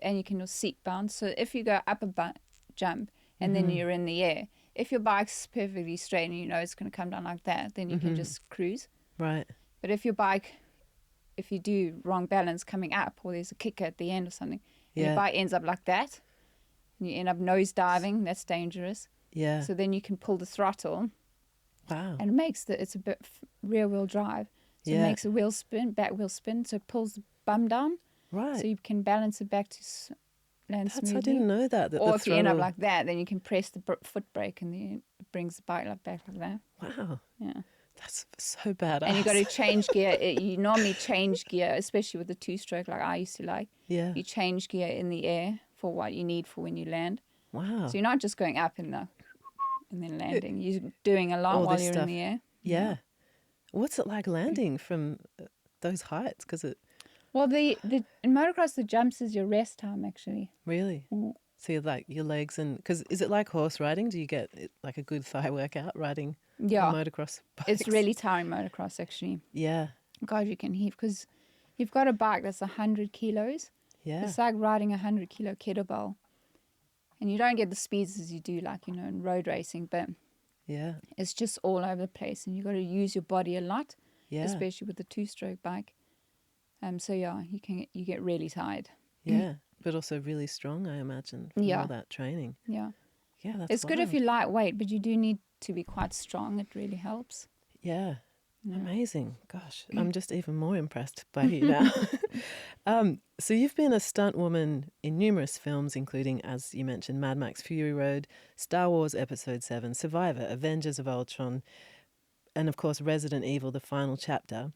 and you can seat bounce. So if you go up a jump and then you're in the air, if your bike's perfectly straight and you know it's going to come down like that, then you can just cruise. Right. But if you do wrong balance coming up, or there's a kicker at the end or something, and your bike ends up like that, and you end up nose diving, that's dangerous. Yeah. So then you can pull the throttle. Wow. And it makes it's a bit rear wheel drive. So it makes a back wheel spin, so it pulls the bum down. Right. So you can balance it back to land smoothly. I didn't know that. Or if you end up like that, then you can press the foot brake, and then it brings the bike back like that. Wow. Yeah. That's so badass. And you got to change gear. You normally change gear, especially with the two-stroke, like I used to like. Yeah. You change gear in the air for what you need for when you land. Wow. So you're not just going up and then landing. You're doing a lot while you're in the air. Yeah. What's it like landing from those heights? Well, in motocross, the jumps is your rest time, actually. Really? So you're like your legs because is it like horse riding? Do you get like a good thigh workout riding motocross bikes? It's really tiring motocross, actually. Yeah. God, you can heave because you've got a bike that's 100 kilos. Yeah. It's like riding 100 kilo kettlebell. And you don't get the speeds as you do in road racing, but it's just all over the place, and you got to use your body a lot, especially with the two-stroke bike. So you get really tired. Yeah, but also really strong, I imagine, from all that training. Yeah. Yeah, that's It's good if you're lightweight, but you do need to be quite strong. It really helps. Yeah. Amazing. Gosh, I'm just even more impressed by you now. So you've been a stunt woman in numerous films, including, as you mentioned, Mad Max Fury Road, Star Wars Episode 7, Survivor, Avengers of Ultron, and of course Resident Evil, the final chapter.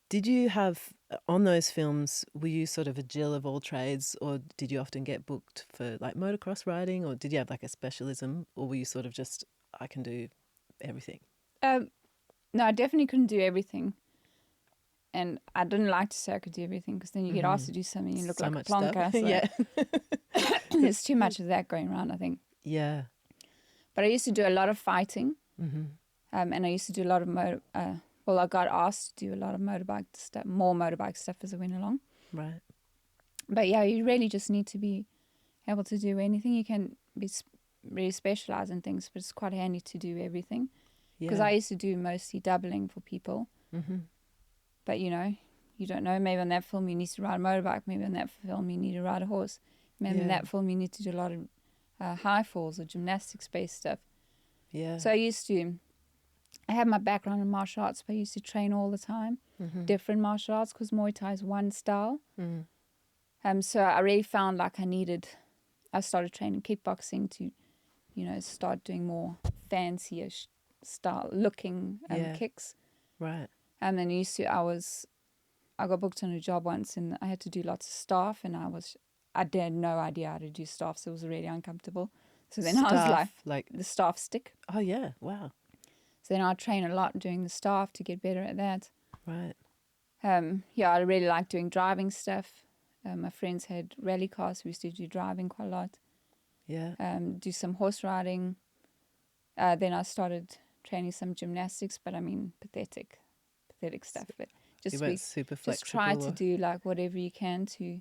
Did you have, on those films, were you sort of a Jill of all trades, or did you often get booked for like motocross riding, or did you have like a specialism, or were you sort of just, I can do everything? No, I definitely couldn't do everything. And I didn't like to say I could do everything, because then you get asked to do something and you look like a plonker. So Yeah. there's too much of that going around, I think. Yeah. But I used to do a lot of fighting. And I used to do a lot of I got asked to do a lot of motorbike stuff, more motorbike stuff as I went along. Right. But yeah, you really just need to be able to do anything. You can be really specialised in things, but it's quite handy to do everything. Because I used to do mostly doubling for people. But you don't know, maybe on that film you need to ride a motorbike, maybe on that film you need to ride a horse, maybe in that film you need to do a lot of high falls or gymnastics-based stuff. Yeah. So I had my background in martial arts, but I used to train all the time, different martial arts, because Muay Thai is one style. So I really found like I started training kickboxing to, start doing more fancier style looking kicks. Right. And then I got booked on a job once, and I had to do lots of staff, and I had no idea how to do staff, so it was really uncomfortable. So then I was like the staff stick. Oh yeah, wow. So then I train a lot doing the staff to get better at that. Right. I really like doing driving stuff. My friends had rally cars. We used to do driving quite a lot. Yeah. Do some horse riding. Then I started training some gymnastics, but I mean, pathetic stuff. But You weren't super just flexible. try to do like whatever you can to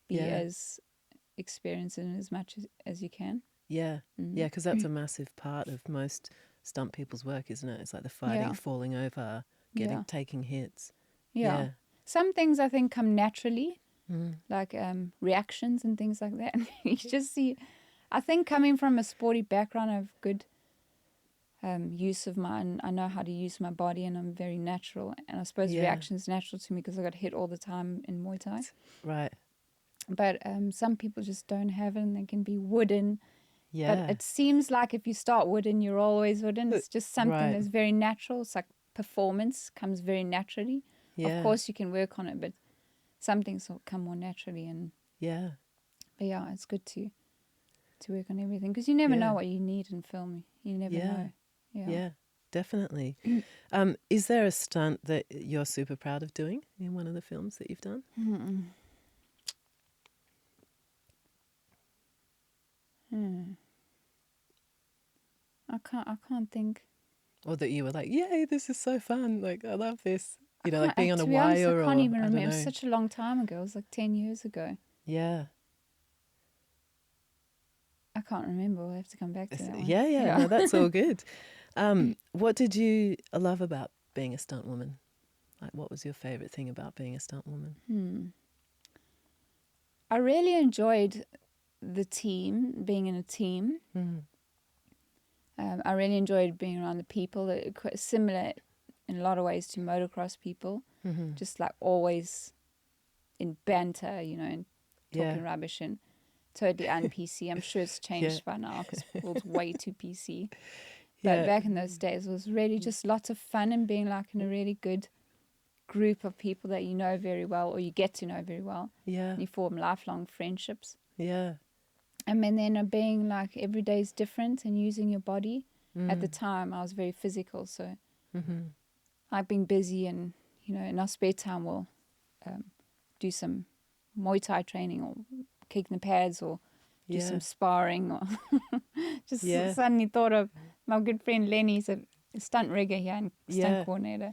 be Yeah. as experienced in as much as you can. Yeah. Yeah, because that's a massive part of most stunt people's work, isn't it? It's like the fighting, Yeah. falling over, taking hits. Yeah. Some things I think come naturally, Mm. like reactions and things like that. You just see, I think coming from a sporty background, I have good use of I know how to use my body, and I'm very natural. And I suppose reaction's natural to me because I got hit all the time in Muay Thai. Right. But some people just don't have it, and they can be wooden. Yeah. But it seems like if you start wooden, you're always wooden. It's just something that's very natural. It's like performance comes very naturally. Yeah. Of course, you can work on it, but some things will come more naturally. And but yeah, it's good to work on everything because you never know what you need in film. You never know. Yeah, definitely. Is there a stunt that you're super proud of doing in one of the films that you've done? I can't think. Or that you were like, yay, this is so fun. Like, I love this. You know, like being on a To be honest, wire, I can't or even I remember. don't It was know. such a long time ago. It was like 10 years ago. Yeah. I can't remember. We'll have to come back to that one. Yeah. No, that's all good. What did you love about being a stunt woman? Like, what was your favourite thing about being a stunt woman? I really enjoyed the team, being in a team. I really enjoyed being around the people that are quite similar in a lot of ways to motocross people. Just like always in banter, you know, and talking rubbish and totally un-PC. I'm sure it's changed by now because it's way too PC. But back in those days, it was really just lots of fun and being like in a really good group of people that you know very well, or you get to know very well. Yeah. And you form lifelong friendships. Yeah. And then being like every day is different and using your body. At the time, I was very physical, so I've been busy, and you know, in our spare time, we'll do some Muay Thai training or kick the pads or do some sparring or just suddenly thought of my good friend Lenny. He's a stunt rigger here and stunt coordinator,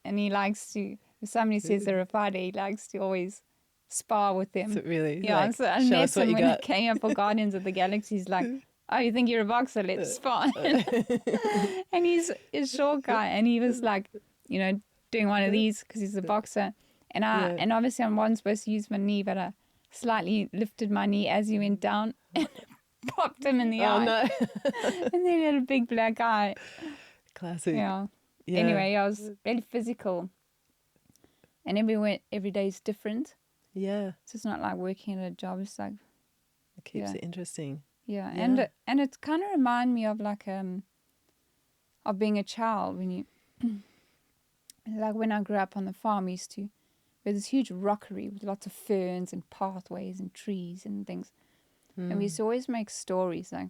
and he likes to, if somebody says they're a fighter, he likes to always spar with them. So really, yeah, like, so I met him when he came up for Guardians of the Galaxy. He's like, oh, you think you're a boxer? Let's spar. And he's a short guy, and he was like, you know, doing one of these because he's a boxer. And and obviously I wasn't supposed to use my knee, but I slightly lifted my knee as he went down and popped him in the eye. No. And then he had a big black eye. Classic. Yeah. Anyway, I was really physical. And every day is different. Yeah. So it's not like working at a job. It's like It keeps it interesting. Yeah. And it kind of reminded me of like of being a child when you like when I grew up on the farm, we used to with this huge rockery with lots of ferns and pathways and trees and things. And we used to always make stories like,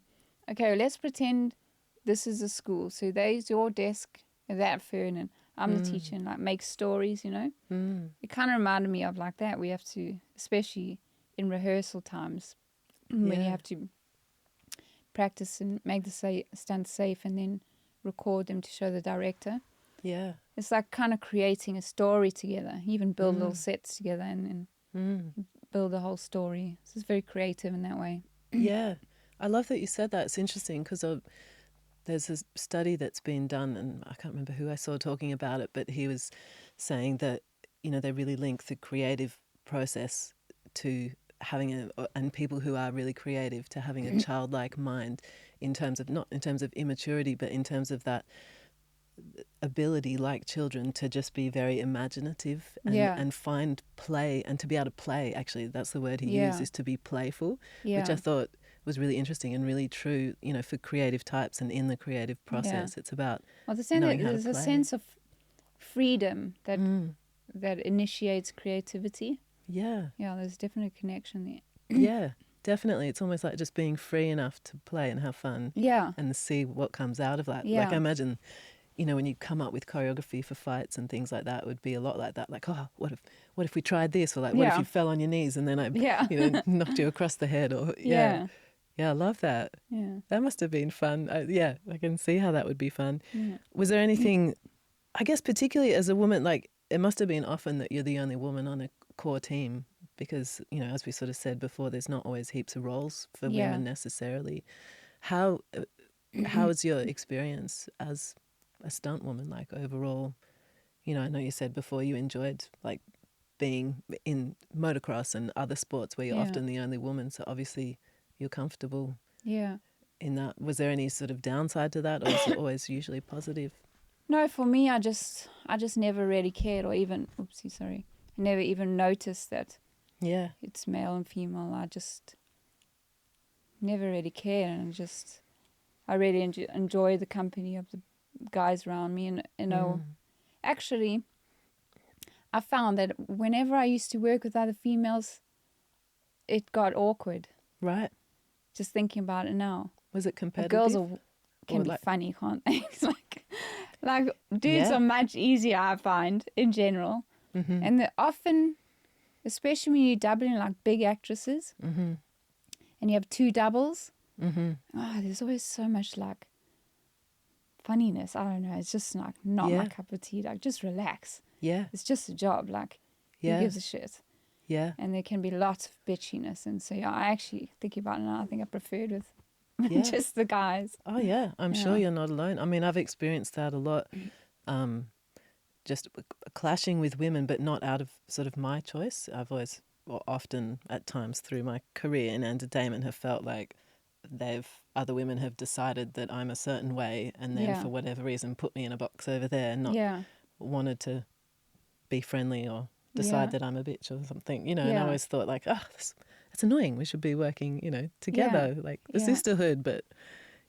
okay, well, let's pretend this is a school. So there's your desk, that fern, and I'm the teacher, and like make stories, you know. It kind of reminded me of like that. We have to, especially in rehearsal times, when you have to practice and make the stunts safe and then record them to show the director. Yeah. It's like kind of creating a story together. You even build little sets together and build a whole story. So it's very creative in that way. Yeah. I love that you said that. It's interesting because there's a study that's been done, and I can't remember who I saw talking about it, but he was saying that, you know, they really link the creative process to having and people who are really creative to having a childlike mind in terms of, not in terms of immaturity, but in terms of that ability, like children, to just be very imaginative and find play, and to be able to play. Actually, that's the word he used, is to be playful, which I thought was really interesting and really true, you know, for creative types and in the creative process. It's about knowing how to play. There's a sense of freedom that initiates creativity. Yeah. Yeah, there's definitely a connection there. Yeah, definitely. It's almost like just being free enough to play and have fun. Yeah. And see what comes out of that. Yeah. Like, I imagine you know, when you come up with choreography for fights and things like that, it would be a lot like that. Like, oh, what if we tried this? Or like, what if Yeah. you fell on your knees and then I, Yeah. you know, knocked you across the head? Or Yeah. I love that. Yeah. That must have been fun. I can see how that would be fun. Yeah. Was there anything, I guess, particularly as a woman, like it must have been often that you're the only woman on a core team because, you know, as we sort of said before, there's not always heaps of roles for Yeah. women necessarily. How is your experience as a stunt woman, like overall? You know, I know you said before you enjoyed like being in motocross and other sports where you're Yeah. often the only woman, so obviously you're comfortable Yeah. in that. Was there any sort of downside to that, or is it always usually positive? No, for me, I just never really cared, or even, never even noticed that Yeah. it's male and female. I just never really cared, and I really enjoy the company of the guys around me, and you know, actually, I found that whenever I used to work with other females, it got awkward. Right. Just thinking about it now. Was it The competitive? girls can Or be like- funny, can't they? It's like dudes are much easier, I find, in general. Mm-hmm. And they're often, especially when you're doubling like big actresses, Mm-hmm. and you have two doubles, Mm-hmm. there's always so much like funniness. I don't know. It's just like not my Yeah. cup of tea. Like, just relax. Yeah. It's just a job. Like, Yeah. who gives a shit? Yeah. And there can be lots of bitchiness. And so, yeah, I actually, thinking about it now, I think I preferred with Yeah. just the guys. Oh yeah, I'm sure Yeah. you're not alone. I mean, I've experienced that a lot, just clashing with women, but not out of sort of my choice. I've always, or often at times through my career in entertainment, have felt like other women have decided that I'm a certain way, and then Yeah. for whatever reason put me in a box over there, and not Yeah. wanted to be friendly or decide Yeah. that I'm a bitch or something, you know. And I Yeah. always thought like, oh, that's annoying. We should be working, you know, together, like the Yeah. sisterhood, but.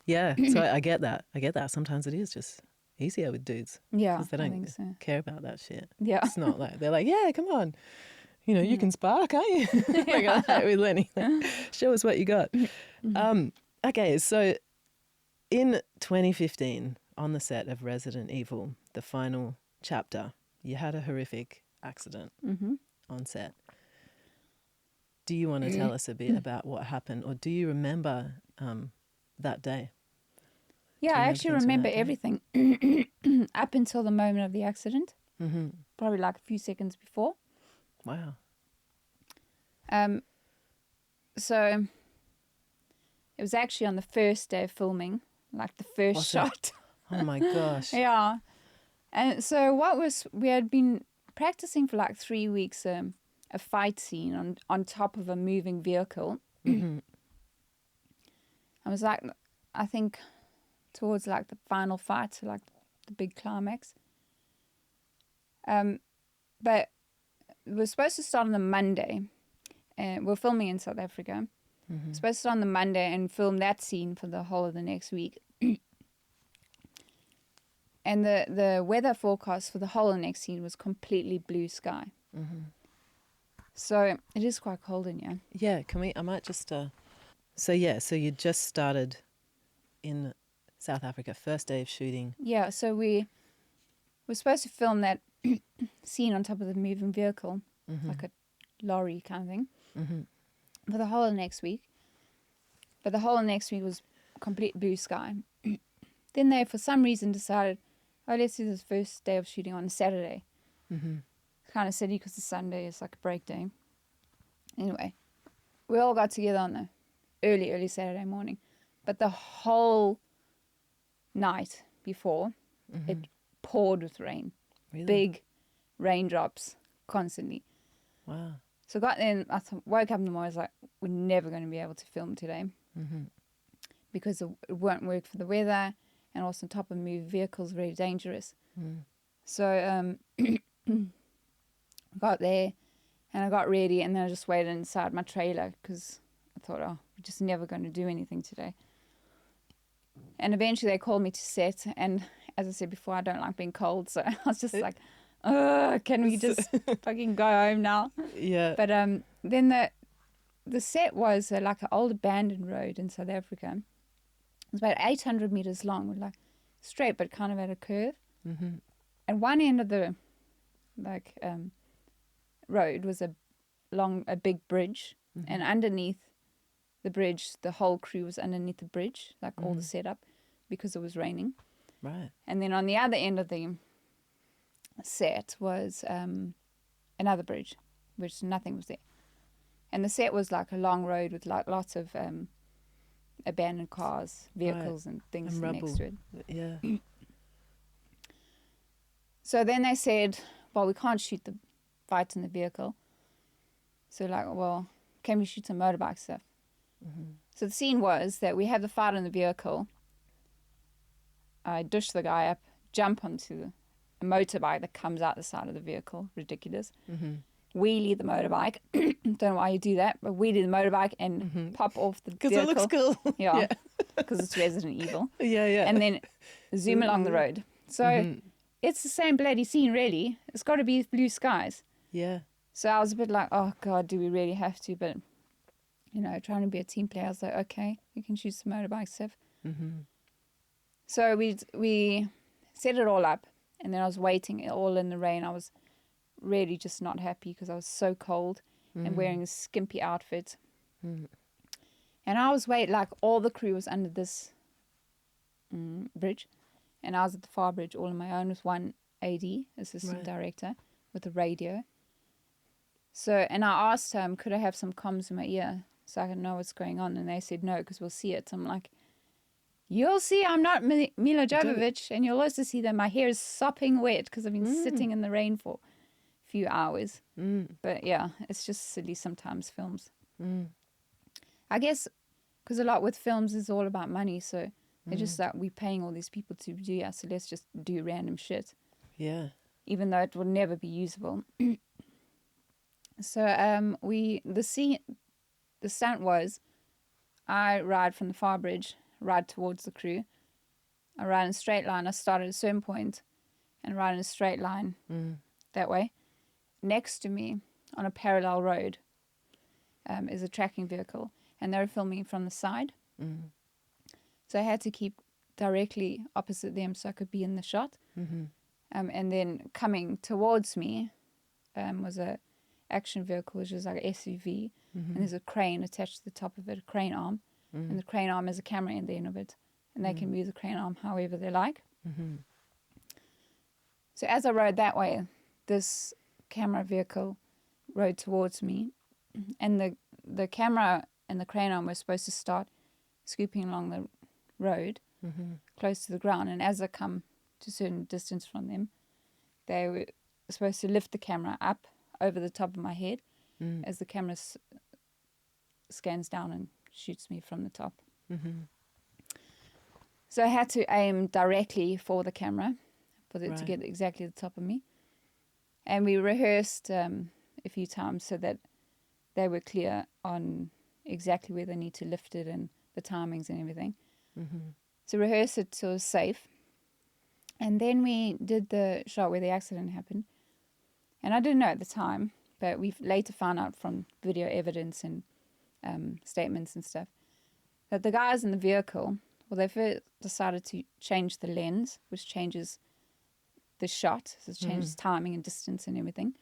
Yeah, so I get that. I get that. Sometimes it is just easier with dudes Yeah. because they I don't think so. care about that shit. Yeah. It's not like they're like, yeah, come on, you know, you can spar, can't you? Like that with Lenny. Like, show us what you got. Okay, so in 2015, on the set of Resident Evil, the final chapter, you had a horrific accident on set. Do you want to tell us a bit about what happened, or do you remember that day? Yeah, Do you I remember actually things from remember that day? everything up until the moment of the accident, Mm-hmm. probably like a few seconds before. Wow. So it was actually on the first day of filming, like the first Was it? shot. Oh my gosh. Yeah. And so we had been practicing for like 3 weeks, a fight scene on top of a moving vehicle. Mm-hmm. I was like, I think towards like the final fight, so like the big climax. But we were supposed to start on the Monday. We're filming in South Africa. Mm-hmm. Supposed to start on the Monday and film that scene for the whole of the next week. And the weather forecast for the whole of the next scene was completely blue sky. Mm-hmm. So it is quite cold in here. Yeah, I might just, so you just started in South Africa, first day of shooting. Yeah, so we were supposed to film that scene on top of the moving vehicle, like a lorry kind of thing, for the whole of next week. But the whole of next week was complete blue sky. Then they, for some reason, decided, oh, let's do this first day of shooting on a Saturday. Kind of silly because the Sunday is like a break day. Anyway, we all got together on the early Saturday morning. But the whole night before, it poured with rain. Really? Big raindrops constantly. Wow. So got then, woke up in the morning, I was like, we're never going to be able to film today. Because it won't work for the weather, and also on top of moving vehicles, very dangerous. So got there, and I got ready, and then I just waited inside my trailer because I thought, oh, we're just never going to do anything today. And eventually they called me to set, and as I said before, I don't like being cold, so I was just like, can we just fucking go home now? Yeah. But then the set was like an old abandoned road in South Africa. It was about 800 meters long with like straight, but kind of at a curve. Mm-hmm. And one end of the road was a big bridge, Mm-hmm. and underneath the bridge, the whole crew was underneath the bridge, like all the setup, because it was raining. Right. And then on the other end of the set was another bridge, which nothing was there. And the set was like a long road with like lots of abandoned cars, vehicles, and things And next rubble. to it. Yeah. So then they said, well, we can't shoot the fight in the vehicle. So like, well, can we shoot some motorbike stuff? Mm-hmm. So the scene was that we have the fight in the vehicle. I dish the guy up, jump onto a motorbike that comes out the side of the vehicle. Ridiculous. Mm-hmm. Wheelie the motorbike. Don't know why you do that, but wheelie the motorbike and pop off the vehicle. Because it looks cool. Yeah, because it's Resident Evil. Yeah, yeah. And then zoom along the road. So it's the same bloody scene, really. It's got to be blue skies. Yeah. So I was a bit like, oh, God, do we really have to? But, you know, trying to be a team player, I was like, okay, you can choose some motorbike stuff. Mm-hmm. So we set it all up, and then I was waiting all in the rain. I was really just not happy because I was so cold and wearing a skimpy outfit. And I was waiting, like all the crew was under this bridge, and I was at the far bridge all on my own with one AD, assistant director, with a radio. So, and I asked him, could I have some comms in my ear so I can know what's going on? And they said no, because we'll see it. I'm like, you'll see I'm not Milla Jovovich, and you'll also see that my hair is sopping wet because I've been sitting in the rain for a few hours. But yeah, it's just silly sometimes, films. I guess because a lot with films is all about money, so they're just like, we're paying all these people to do that, so let's just do random shit. Yeah. Even though it will never be usable. So the stunt was, I ride from the far bridge, ride towards the crew. I ride in a straight line. I start at a certain point and ride in a straight line that way. Next to me, on a parallel road, is a tracking vehicle, and they were filming from the side. So I had to keep directly opposite them so I could be in the shot. And then coming towards me was a action vehicle, which is like an SUV, and there's a crane attached to the top of it, a crane arm, and the crane arm has a camera in the end of it, and they can move the crane arm however they like. So as I rode that way, this camera vehicle rode towards me, and the camera and the crane arm were supposed to start scooping along the road close to the ground, and as I come to a certain distance from them, they were supposed to lift the camera up over the top of my head as the camera scans down and shoots me from the top. So I had to aim directly for the camera for it to get exactly the top of me. And we rehearsed a few times so that they were clear on exactly where they need to lift it and the timings and everything. So rehearse it till it was safe. And then we did the shot where the accident happened. And I didn't know at the time, but we've later found out from video evidence and statements and stuff that the guys in the vehicle, well, they first decided to change the lens, which changes the shot. So it changes timing and distance and everything.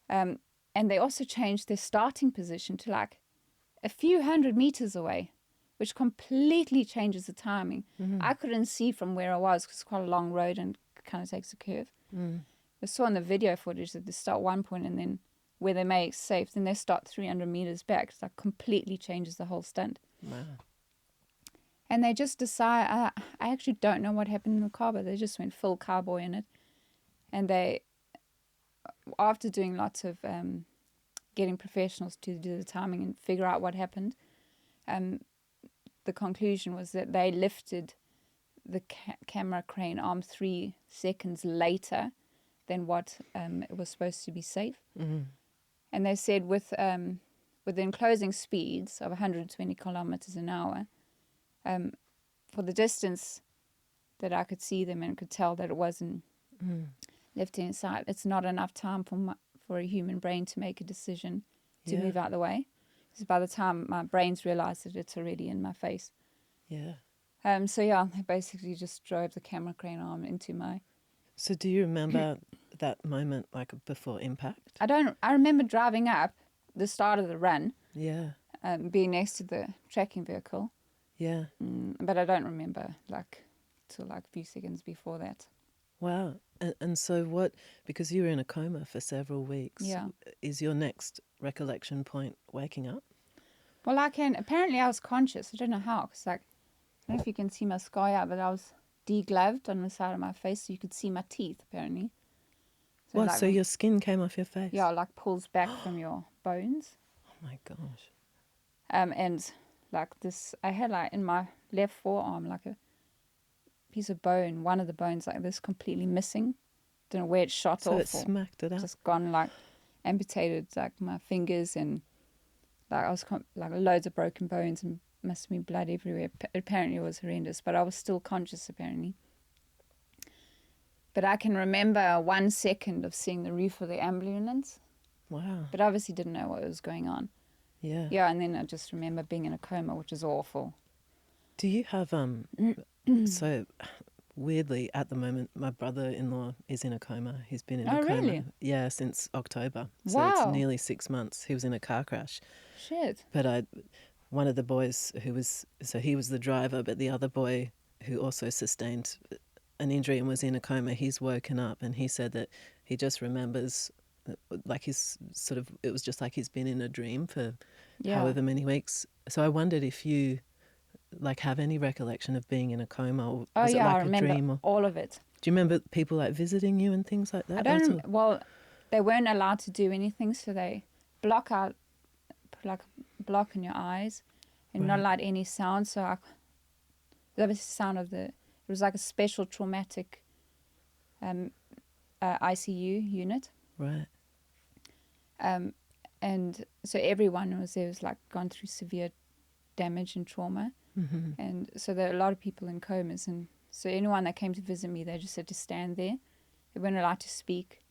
And they also changed their starting position to like a few hundred meters away, which completely changes the timing. I couldn't see from where I was because it's quite a long road and kind of takes a curve. I saw in the video footage that they start one point and then where they make safe, then they start 300 meters back. So that completely changes the whole stunt. Wow. And they just decide, I actually don't know what happened in the car, but they just went full cowboy in it. And they, after doing lots of getting professionals to do the timing and figure out what happened, the conclusion was that they lifted the camera crane arm 3 seconds later than what it was supposed to be safe. And they said with the enclosing speeds of 120 kilometers an hour, for the distance that I could see them and could tell that it wasn't left-hand side, it's not enough time for a human brain to make a decision to move out the way. Because by the time my brain's realized that it's already in my face. So yeah, they basically just drove the camera crane arm into my. So do you remember that moment, like before impact? I remember driving up the start of the run, Yeah, being next to the tracking vehicle, yeah. but I don't remember till a few seconds before that. Wow. And so what, because you were in a coma for several weeks, Yeah. is your next recollection point waking up? Well, apparently I was conscious. I don't know how, because I don't know if you can see my scar out, but I was degloved on the side of my face, so you could see my teeth, apparently. What, so your skin came off your face? Yeah, like pulls back from your bones. Oh my gosh. And like this, I had like in my left forearm, like a piece of bone, one of the bones like this completely missing. Don't know where it shot So off. it smacked it up. Just gone, like amputated like my fingers, and like I was like loads of broken bones and must have been blood everywhere. Apparently it was horrendous, but I was still conscious apparently. But I can remember 1 second of seeing the roof of the ambulance, Wow. but obviously didn't know what was going on. Yeah. Yeah, and then I just remember being in a coma, which is awful. Do you have so weirdly at the moment my brother-in-law is in a coma. He's been in a coma. Really? Yeah, since October. So Wow. it's nearly 6 months. He was in a car crash. Shit. But one of the boys he was the driver, but the other boy who also sustained an injury and was in a coma, he's woken up and he said that he just remembers like it was just like he's been in a dream for however many weeks. So I wondered if you like have any recollection of being in a coma, or was it like I remember a dream? Or all of it. do you remember people like visiting you and things like that? I don't. Well, they weren't allowed to do anything, so they put like a block in your eyes, and not allowed any sound. So that was the sound of it was like a special traumatic ICU unit. Right. And so everyone was there was like gone through severe damage and trauma. Mm-hmm. And so there are a lot of people in comas, and so anyone that came to visit me, they just had to stand there. They weren't allowed to speak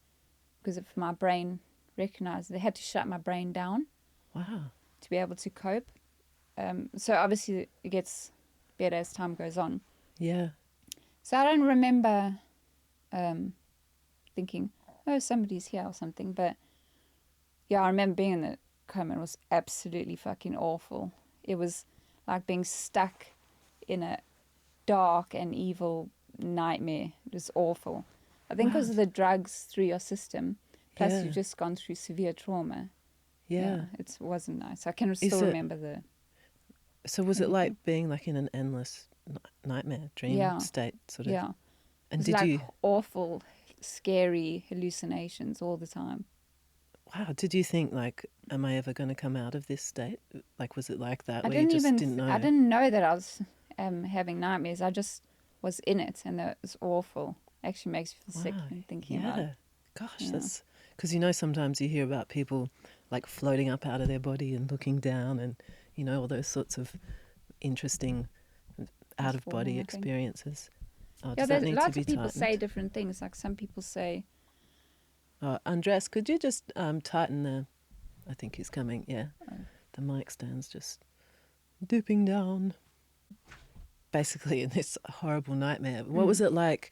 because if my brain recognized, they had to shut my brain down. Wow. To be able to cope. So obviously it gets better as time goes on. Yeah. So I don't remember thinking, oh, somebody's here or something. But yeah, I remember being in the coma. It was absolutely fucking awful. It was like being stuck in a dark and evil nightmare. It was awful. I think because of the drugs through your system, plus you've just gone through severe trauma. Yeah. It wasn't nice. I can still remember the... So was it like being like in an endless nightmare, dream state sort of? Yeah. And it was like awful, scary hallucinations all the time. Wow. Did you think like, am I ever going to come out of this state? Like, was it like that? I where didn't you just didn't know? I didn't know that I was having nightmares. I just was in it, and it was awful. Actually makes me feel sick thinking about it. Gosh, that's because sometimes you hear about people like floating up out of their body and looking down, and all those sorts of interesting out of body experiences. Does that need lots of people say different things. Like some people say, Andres, could you just tighten the... I think he's coming. Yeah, the mic stand's just dipping down. Basically in this horrible nightmare. What was it like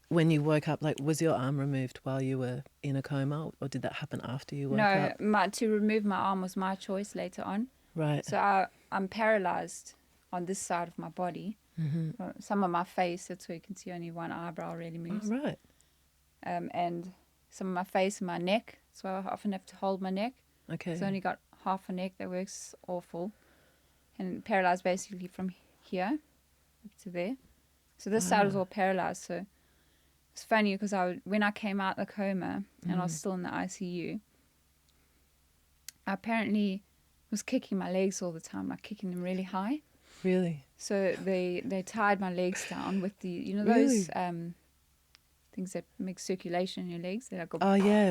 when you woke up? Like, was your arm removed while you were in a coma, or did that happen after you woke up? No, to remove my arm was my choice later on. Right. So I'm paralyzed on this side of my body. Mm-hmm. Some of my face, that's where you can see only one eyebrow really moves. Oh, right. And some of my face and my neck. So I often have to hold my neck. Okay. So I only got half a neck. That works awful. And paralyzed basically from here up to there. So this side was all paralyzed. So it's funny because when I came out of the coma and I was still in the ICU, I apparently was kicking my legs all the time, like kicking them really high. Really? So they tied my legs down with the, those things that make circulation in your legs. They're like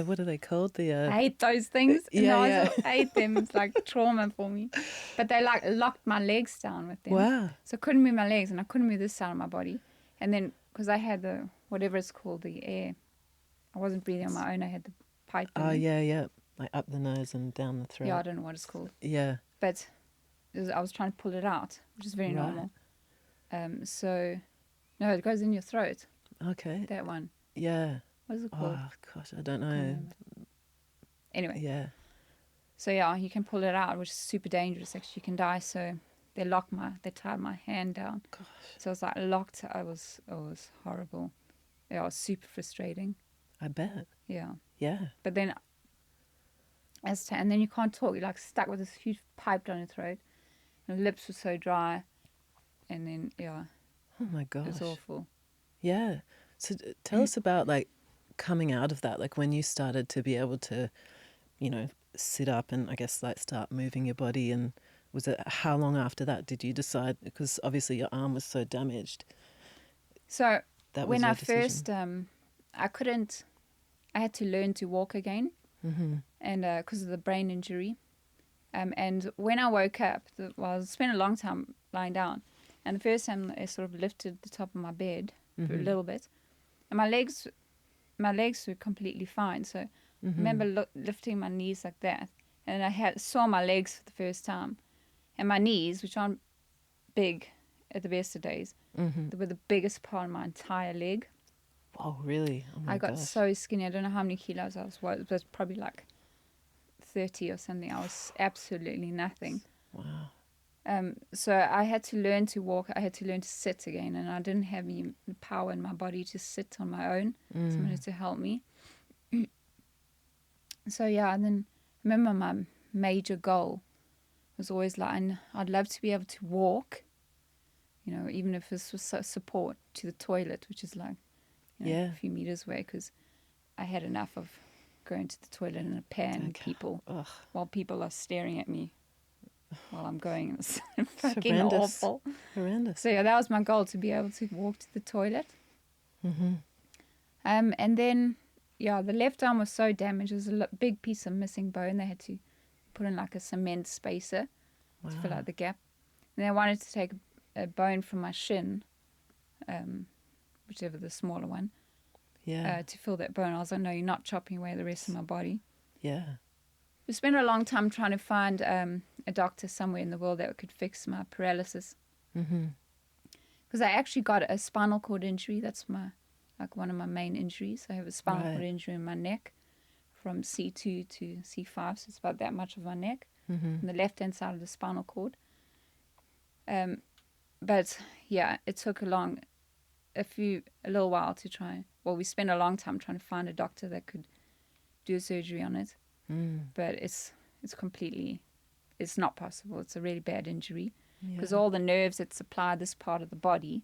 what are they called? I hate those things. I hate them. It's like trauma for me. But they like locked my legs down with them. Wow. So I couldn't move my legs and I couldn't move this side of my body. And then because I had the, whatever it's called, the air, I wasn't breathing on my own. I had the pipe. Yeah. Like up the nose and down the throat. Yeah, I don't know what it's called. Yeah. But I was trying to pull it out, which is very normal. So, no, it goes in your throat. Okay. That one. Yeah. What is it called? Oh, gosh, I don't Can't know. remember. Anyway. Yeah. So yeah, you can pull it out, which is super dangerous. Actually, you can die. So they tied my hand down. Gosh. So I was like locked. It was horrible. Yeah, it was super frustrating. I bet. Yeah. Yeah. But then, and then you can't talk. You're like stuck with this huge pipe down your throat. And your lips were so dry. And then, yeah, Oh my gosh. it was awful. Yeah. So tell us about like coming out of that, like when you started to be able to, sit up and I guess like start moving your body. And was it how long after that did you decide? Because obviously your arm was so damaged. So That was when your I decision. first, I had to learn to walk again. Mm-hmm. And because of the brain injury. And when I woke up, I spent a long time lying down. And the first time I sort of lifted the top of my bed for a little bit. And my legs were completely fine. So I remember lifting my knees like that. And I saw my legs for the first time. And my knees, which aren't big at the best of days, they were the biggest part of my entire leg. Oh, really? Oh my I got gosh. so skinny. I don't know how many kilos I was. It was probably like 30 or something. I was absolutely nothing. Wow. So I had to learn to walk. I had to learn to sit again, and I didn't have the power in my body to sit on my own. Somebody to help me. So yeah, and then I remember my major goal was always like, I'd love to be able to walk, even if this was support to the toilet, which is like a few meters away, because I had enough of going to the toilet in a pan while people are staring at me while I'm going. It's fucking horrendous. awful. Horrendous. So yeah, that was my goal, to be able to walk to the toilet. And then, yeah, the left arm was so damaged. There was a big piece of missing bone. They had to put in like a cement spacer to fill out the gap. And they wanted to take a bone from my shin, whichever the smaller one, to fill that bone. I was like, no, you're not chopping away the rest of my body. Yeah. We spent a long time trying to find a doctor somewhere in the world that could fix my paralysis. Because I actually got a spinal cord injury. That's one of my main injuries. I have a spinal cord injury in my neck from C2 to C5, so it's about that much of my neck, on the left-hand side of the spinal cord. But yeah, it took a little while to try. Well, we spent a long time trying to find a doctor that could do a surgery on it. But it's not possible. It's a really bad injury because all the nerves that supply this part of the body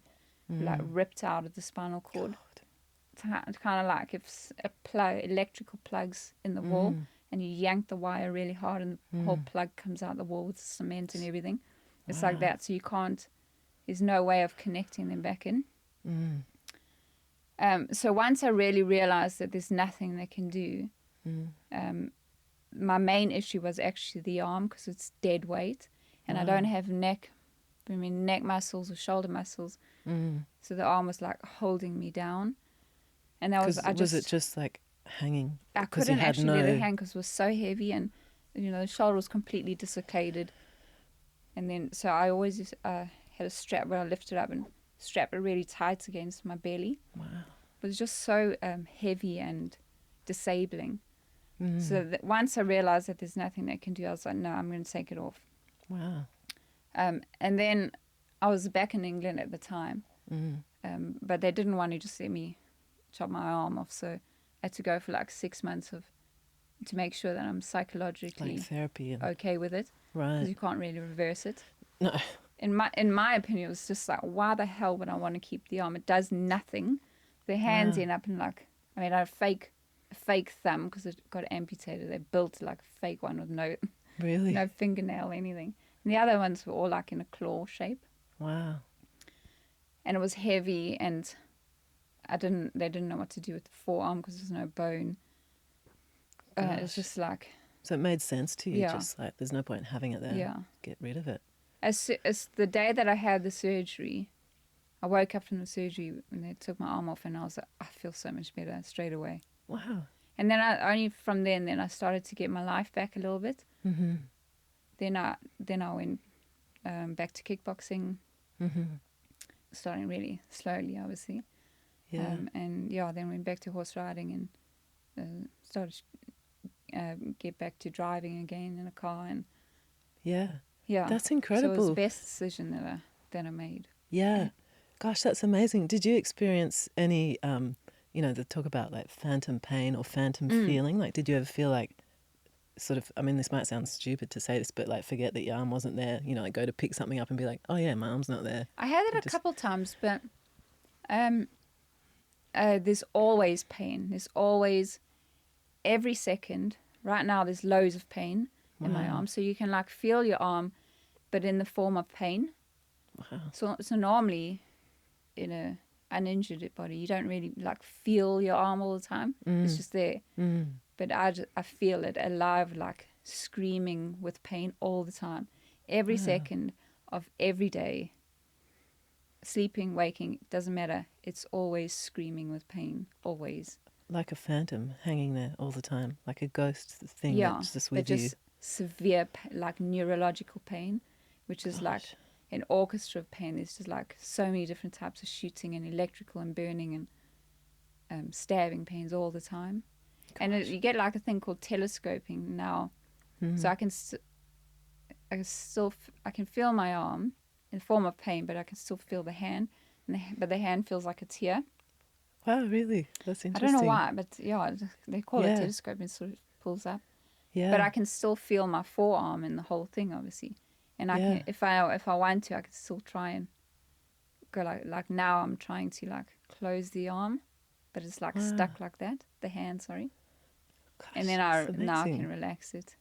were like ripped out of the spinal cord. It's kind of like if electrical plugs in the wall and you yank the wire really hard and the whole plug comes out the wall with cement and everything. It's like that. So there's no way of connecting them back in. So once I really realized that there's nothing they can do, my main issue was actually the arm, because it's dead weight, and I don't have neck muscles or shoulder muscles. So the arm was like holding me down, and was it just like hanging? I couldn't actually let it hang because it was so heavy, and the shoulder was completely dislocated. And then so I always had a strap where I lifted it up and strap it really tight against my belly. Wow. It was just so heavy and disabling. So that once I realized that there's nothing they can do, I was like, no, I'm going to take it off. Wow. And then I was back in England at the time, but they didn't want to just let me chop my arm off. So I had to go for like 6 months to make sure that I'm psychologically like therapy okay with it. Right. Because you can't really reverse it. No. In my opinion, it was just like, why the hell would I want to keep the arm? It does nothing. The hands end up in I had a fake thumb because it got amputated. They built like a fake one with no fingernail or anything. And the other ones were all like in a claw shape. Wow. And it was heavy, and they didn't know what to do with the forearm because there's no bone. It was just like... So it made sense to you, just like there's no point in having it there. Yeah. Get rid of it. As the day that I had the surgery, I woke up from the surgery when they took my arm off, and I was like, I feel so much better straight away. Wow. And then I started to get my life back a little bit. Then I went back to kickboxing. starting really slowly, obviously. Yeah. And yeah, then went back to horse riding and started get back to driving again in a car, and Yeah. yeah, That's so it was the incredible. best decision that I made. Yeah. Gosh, that's amazing. Did you experience any, they talk about like phantom pain or phantom feeling? Like, did you ever feel like sort of, I mean, this might sound stupid to say this, but like forget that your arm wasn't there, like go to pick something up and be like, oh yeah, my arm's not there. I had it a couple times, but there's always pain. There's always, every second. Right now, there's loads of pain in my arm. So you can like feel your arm, but in the form of pain. Wow. So normally, in a uninjured body, you don't really like feel your arm all the time. It's just there. But I feel it alive, like screaming with pain all the time. Every second of every day, sleeping, waking, doesn't matter. It's always screaming with pain, always. Like a phantom hanging there all the time, like a ghost thing Yeah, that's just but with you. just severe, like neurological pain, which is like an orchestra of pain. There's just like so many different types of shooting and electrical and burning and stabbing pains all the time. And you get like a thing called telescoping now. So I can I can feel my arm in the form of pain, but I can still feel the hand, but the hand feels like it's here. Wow, really? That's I interesting. don't know why, but yeah, they call it telescoping. It sort of pulls up. Yeah. But I can still feel my forearm and the whole thing, obviously. And I can, if I want to, I can still try and go like now I'm trying to like close the arm, but it's like stuck like that, the hand, sorry. Gosh, and then now I can relax it.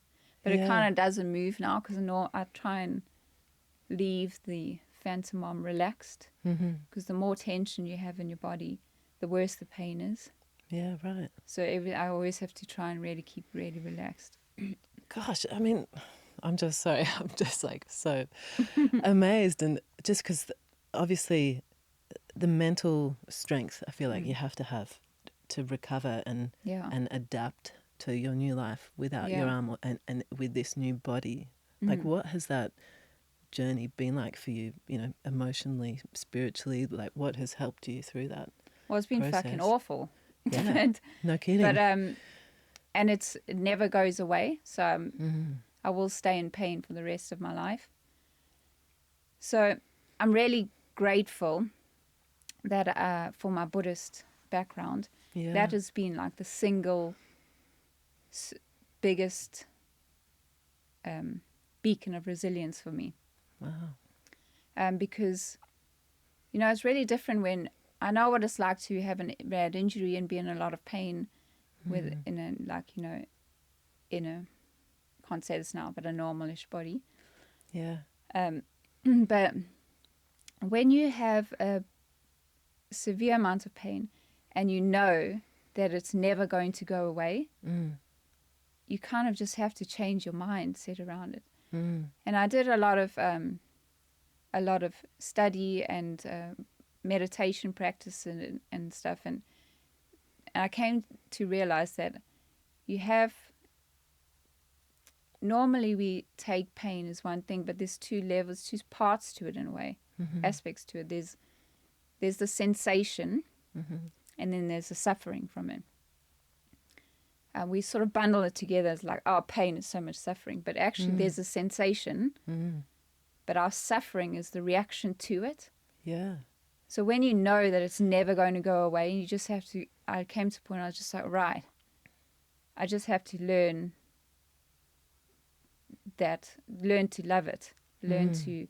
But it kind of doesn't move now because I try and leave the phantom arm relaxed, because the more tension you have in your body, the worse the pain is. Yeah, right. So I always have to try and really keep really relaxed. Gosh, I mean, I'm just sorry. I'm just like so amazed. And just because obviously the mental strength I feel like you have to recover and adapt to your new life without your arm and with this new body. Like, what has that journey been like for you, emotionally, spiritually? Like, what has helped you through that? Well, it's been process? Fucking awful. Yeah, no kidding. But and it never goes away. So I will stay in pain for the rest of my life. So I'm really grateful that for my Buddhist background, that has been like the single biggest beacon of resilience for me. Wow. Because, it's really different when I know what it's like to have a bad injury and be in a lot of pain can't say this now, but a normalish body. Yeah. But when you have a severe amount of pain and you know that it's never going to go away, you kind of just have to change your mindset around it. And I did a lot of study and meditation practice and stuff, and I came to realize that normally we take pain as one thing, but there's two levels, two parts to it in a way, aspects to it. There's the sensation, and then there's the suffering from it. We sort of bundle it together as like, oh, pain is so much suffering, but actually there's a sensation, but our suffering is the reaction to it. Yeah. So when you know that it's never going to go away, you just have to, I came to a point I was just like, right, I just have to learn to love it, learn to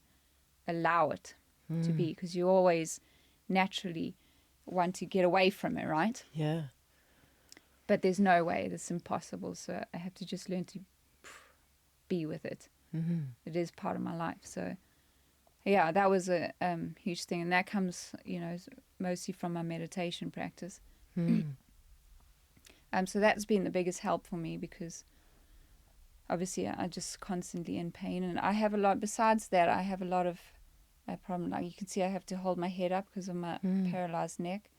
allow it to be, because you always naturally want to get away from it, right? Yeah. But there's no way, it's impossible. So I have to just learn to be with it. It is part of my life. So yeah, that was a huge thing. And that comes, mostly from my meditation practice. So that's been the biggest help for me, because obviously I'm just constantly in pain. And I have a lot, besides that, I have a lot of problem. Like you can see I have to hold my head up because of my paralyzed neck.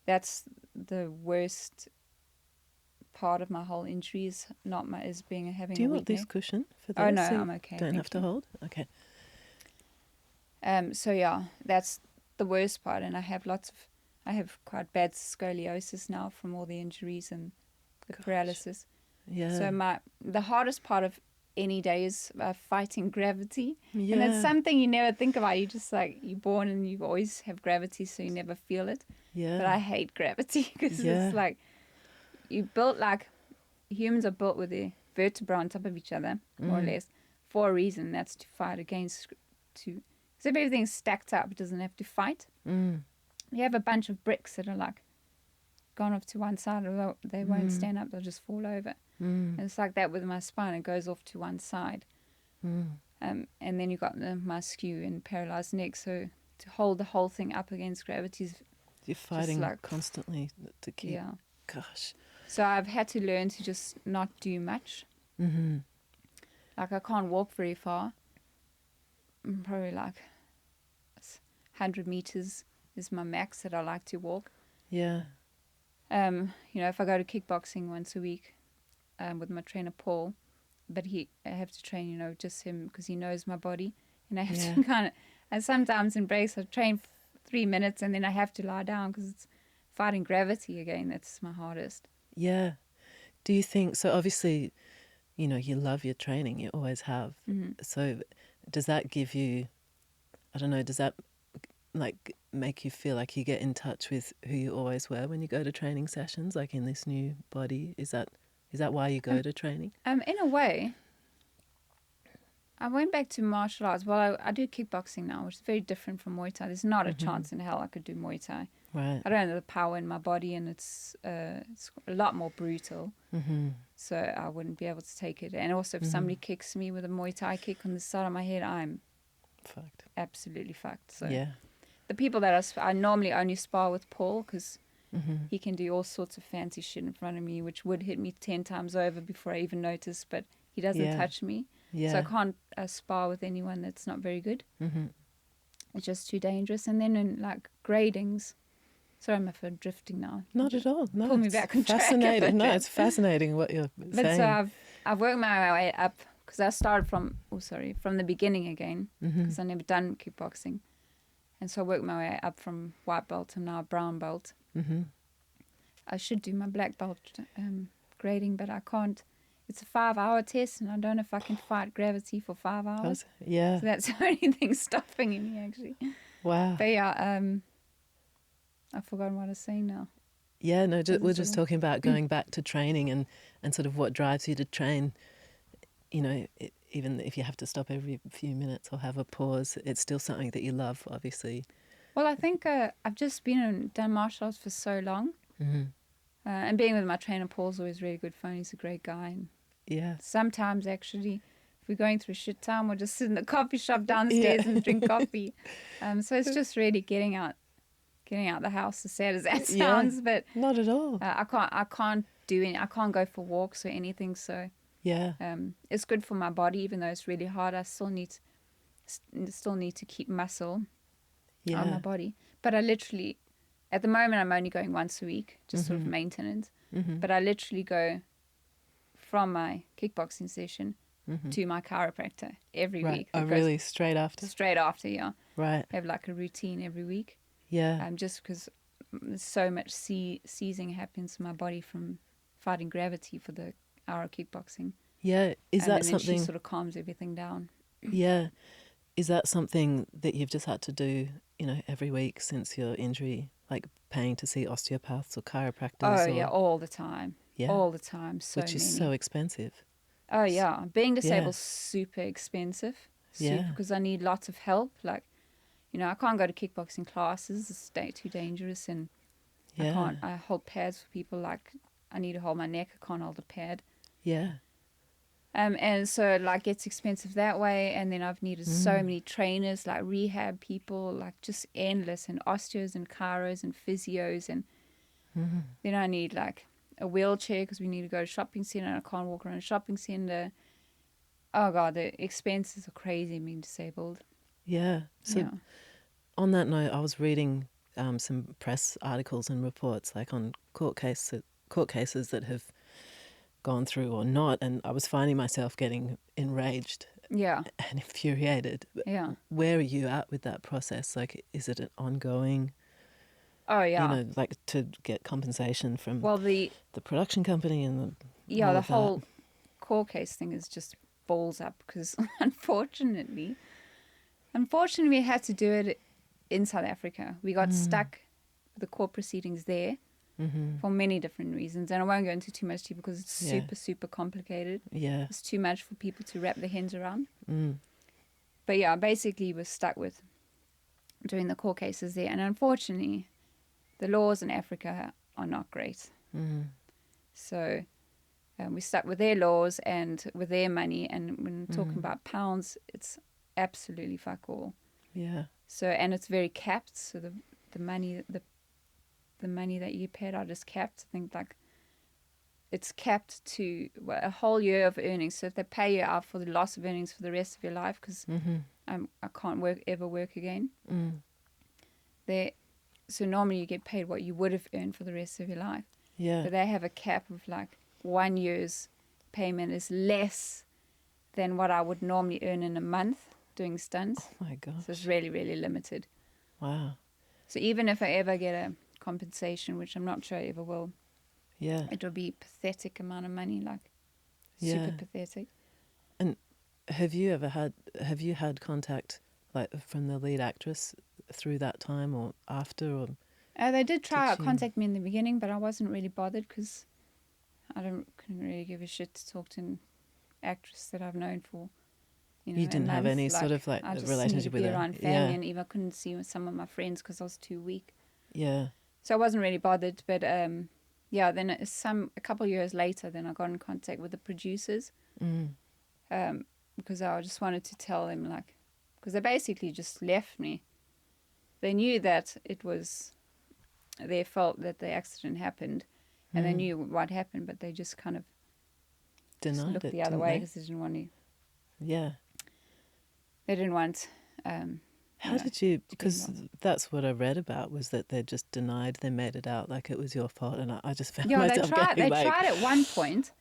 That's the worst part of my whole injury, is having a weak Do you want this neck. cushion for this? Oh no, so I'm okay. Don't have to hold? Okay. So yeah, that's the worst part, and I have quite bad scoliosis now from all the injuries and the paralysis. Yeah. So the hardest part of any day is fighting gravity. Yeah. And it's something you never think about. You just like, you're born and you always have gravity, so you never feel it. Yeah. But I hate gravity because Yeah. it's like, humans are built with the vertebrae on top of each other, more or less, for a reason. That's to fight against, because if everything's stacked up, it doesn't have to fight. You have a bunch of bricks that are like gone off to one side, or they won't stand up, they'll just fall over. And it's like that with my spine, it goes off to one side. And then you've got my skew and paralyzed neck, so to hold the whole thing up against gravity is you're fighting constantly to keep. Yeah. Gosh. So I've had to learn to just not do much. Like I can't walk very far. Probably like 100 meters is my max that I like to walk. Yeah. If I go to kickboxing once a week with my trainer Paul, but I have to train, just him because he knows my body, and I have to kind of. And sometimes in breaks I train 3 minutes and then I have to lie down because it's fighting gravity again. That's my hardest. Yeah. Do you think so? Obviously, you love your training. You always have. So, does that give you? I don't know. Does that like make you feel like you get in touch with who you always were when you go to training sessions, like in this new body? Is that why you go to training? In a way, I went back to martial arts. Well, I do kickboxing now, which is very different from Muay Thai. There's not a chance in hell I could do Muay Thai. Right. I don't have the power in my body, and it's a lot more brutal. So I wouldn't be able to take it. And also, if somebody kicks me with a Muay Thai kick on the side of my head, I'm fucked. Absolutely fucked. So yeah. The people that I normally only spar with Paul because he can do all sorts of fancy shit in front of me, which would hit me 10 times over before I even notice, but he doesn't touch me. Yeah. So I can't spar with anyone that's not very good. It's just too dangerous. And then in like gradings, sorry, I'm for drifting now. Not at all. No, pull me back on track. Fascinating. No, it's fascinating what you're saying. But so I've worked my way up because I started from the beginning again because I never done kickboxing. And so I worked my way up from white belt to now a brown belt. I should do my black belt grading, but I can't. It's a 5-hour test, and I don't know if I can fight gravity for 5 hours. Yeah. So that's the only thing stopping me, actually. Wow. But yeah, I've forgotten what I was saying now. Yeah, no, we're just talking about going back to training and sort of what drives you to train. Even if you have to stop every few minutes or have a pause, it's still something that you love, obviously. Well, I think I've just done martial arts for so long. And being with my trainer, Paul's always really good fun. He's a great guy. And yeah. sometimes, actually, if we're going through shit time, we'll just sit in the coffee shop downstairs and drink coffee. So it's just really getting out the house, as sad as that sounds. But not at all. I can't do any. I can't go for walks or anything. So yeah, it's good for my body, even though it's really hard. I still need to keep muscle on my body. But I literally, at the moment, I'm only going once a week, just sort of maintenance. But I literally go from my kickboxing session to my chiropractor every week. Oh, really? Straight after? Straight after, yeah. Right. I have like a routine every week. Yeah. Just because there's so much seizing happens in my body from fighting gravity for the hour of kickboxing. Yeah. Is that something? She sort of calms everything down. Yeah. Is that something that you've just had to do, every week since your injury, like paying to see osteopaths or chiropractors? Oh, yeah, all the time. Yeah. All the time. Which is so expensive. Oh, yeah. Being disabled is super expensive. Because I need lots of help. Like, I can't go to kickboxing classes. It's too dangerous. And I hold pads for people. Like, I need to hold my neck. I can't hold a pad. Yeah. And so, like, it's expensive that way. And then I've needed so many trainers, like rehab people, like just endless, and osteos and chiros and physios. And then I need, like, a wheelchair because we need to go to shopping center and I can't walk around a shopping center. Oh, God, the expenses are crazy being disabled. Yeah. So on that note, I was reading some press articles and reports, like on court cases that have gone through or not, and I was finding myself getting enraged Yeah. and infuriated. Yeah. Where are you at with that process? Like, is it an ongoing, Oh, you yeah. know, like to get compensation from Well, the production company and all the of that? whole court case thing is just balls up because unfortunately, we had to do it in South Africa. We got stuck with the court proceedings there for many different reasons. And I won't go into too much detail because it's super, super complicated. Yeah. It's too much for people to wrap their hands around. Mm. But yeah, basically we're stuck with doing the court cases there. And unfortunately, the laws in Africa are not great. Mm. So we're stuck with their laws and with their money. And when we're talking about pounds, it's absolutely fuck all. Yeah. So, and it's very capped. So the money that you get paid out is capped. I think like it's capped to a whole year of earnings. So if they pay you out for the loss of earnings for the rest of your life, because I can't ever work again. So normally you get paid what you would have earned for the rest of your life. Yeah. But they have a cap of like 1 year's payment is less than what I would normally earn in a month doing stunts. Oh my gosh. So it's really, really limited. Wow. So even if I ever get a compensation, which I'm not sure I ever will, Yeah. it will be a pathetic amount of money, like Yeah. super pathetic. And have you had contact like from the lead actress through that time or after, or They did try to you- contact me in the beginning, but I wasn't really bothered because couldn't really give a shit to talk to an actress that I've known for, you a didn't have month. any sort of like I just relationship needed to with be her? around family, and even I couldn't see some of my friends because I was too weak. Yeah. So I wasn't really bothered. But then a couple of years later, then I got in contact with the producers because I just wanted to tell them, like, because they basically just left me. They knew that it was their fault that the accident happened, and they knew what happened, but they just kind of just Denied looked it, the other didn't way they? because they didn't want to. Yeah. They didn't want. How did you? be Because involved. that's what I read about, was that they just denied. They made it out like it was your fault, and I just found Yeah, myself going They like, tried at one point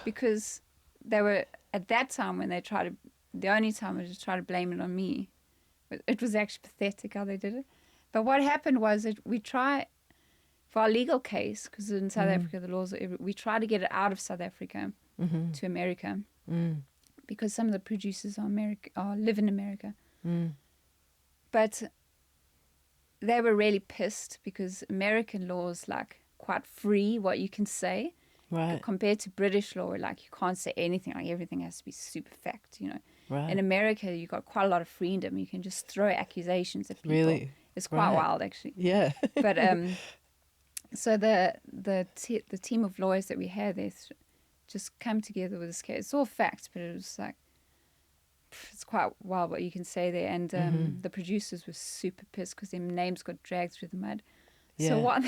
because they were at that time when they tried to. The only time was to try to blame it on me. But it was actually pathetic how they did it. But what happened was that we try for our legal case, because in South Africa the laws we try to get it out of South Africa to America because some of the producers live in America. But they were really pissed because American law is like quite free what you can say. right, Compared to British law, like you can't say anything, like everything has to be super fact, right. In America, you got quite a lot of freedom. You can just throw accusations at people. Really? It's quite Right. wild, actually. Yeah. But so the team of lawyers that we had, they just come together with this case. It's all facts, but it was like it's quite wild what you can say there. And the producers were super pissed because their names got dragged through the mud. Yeah.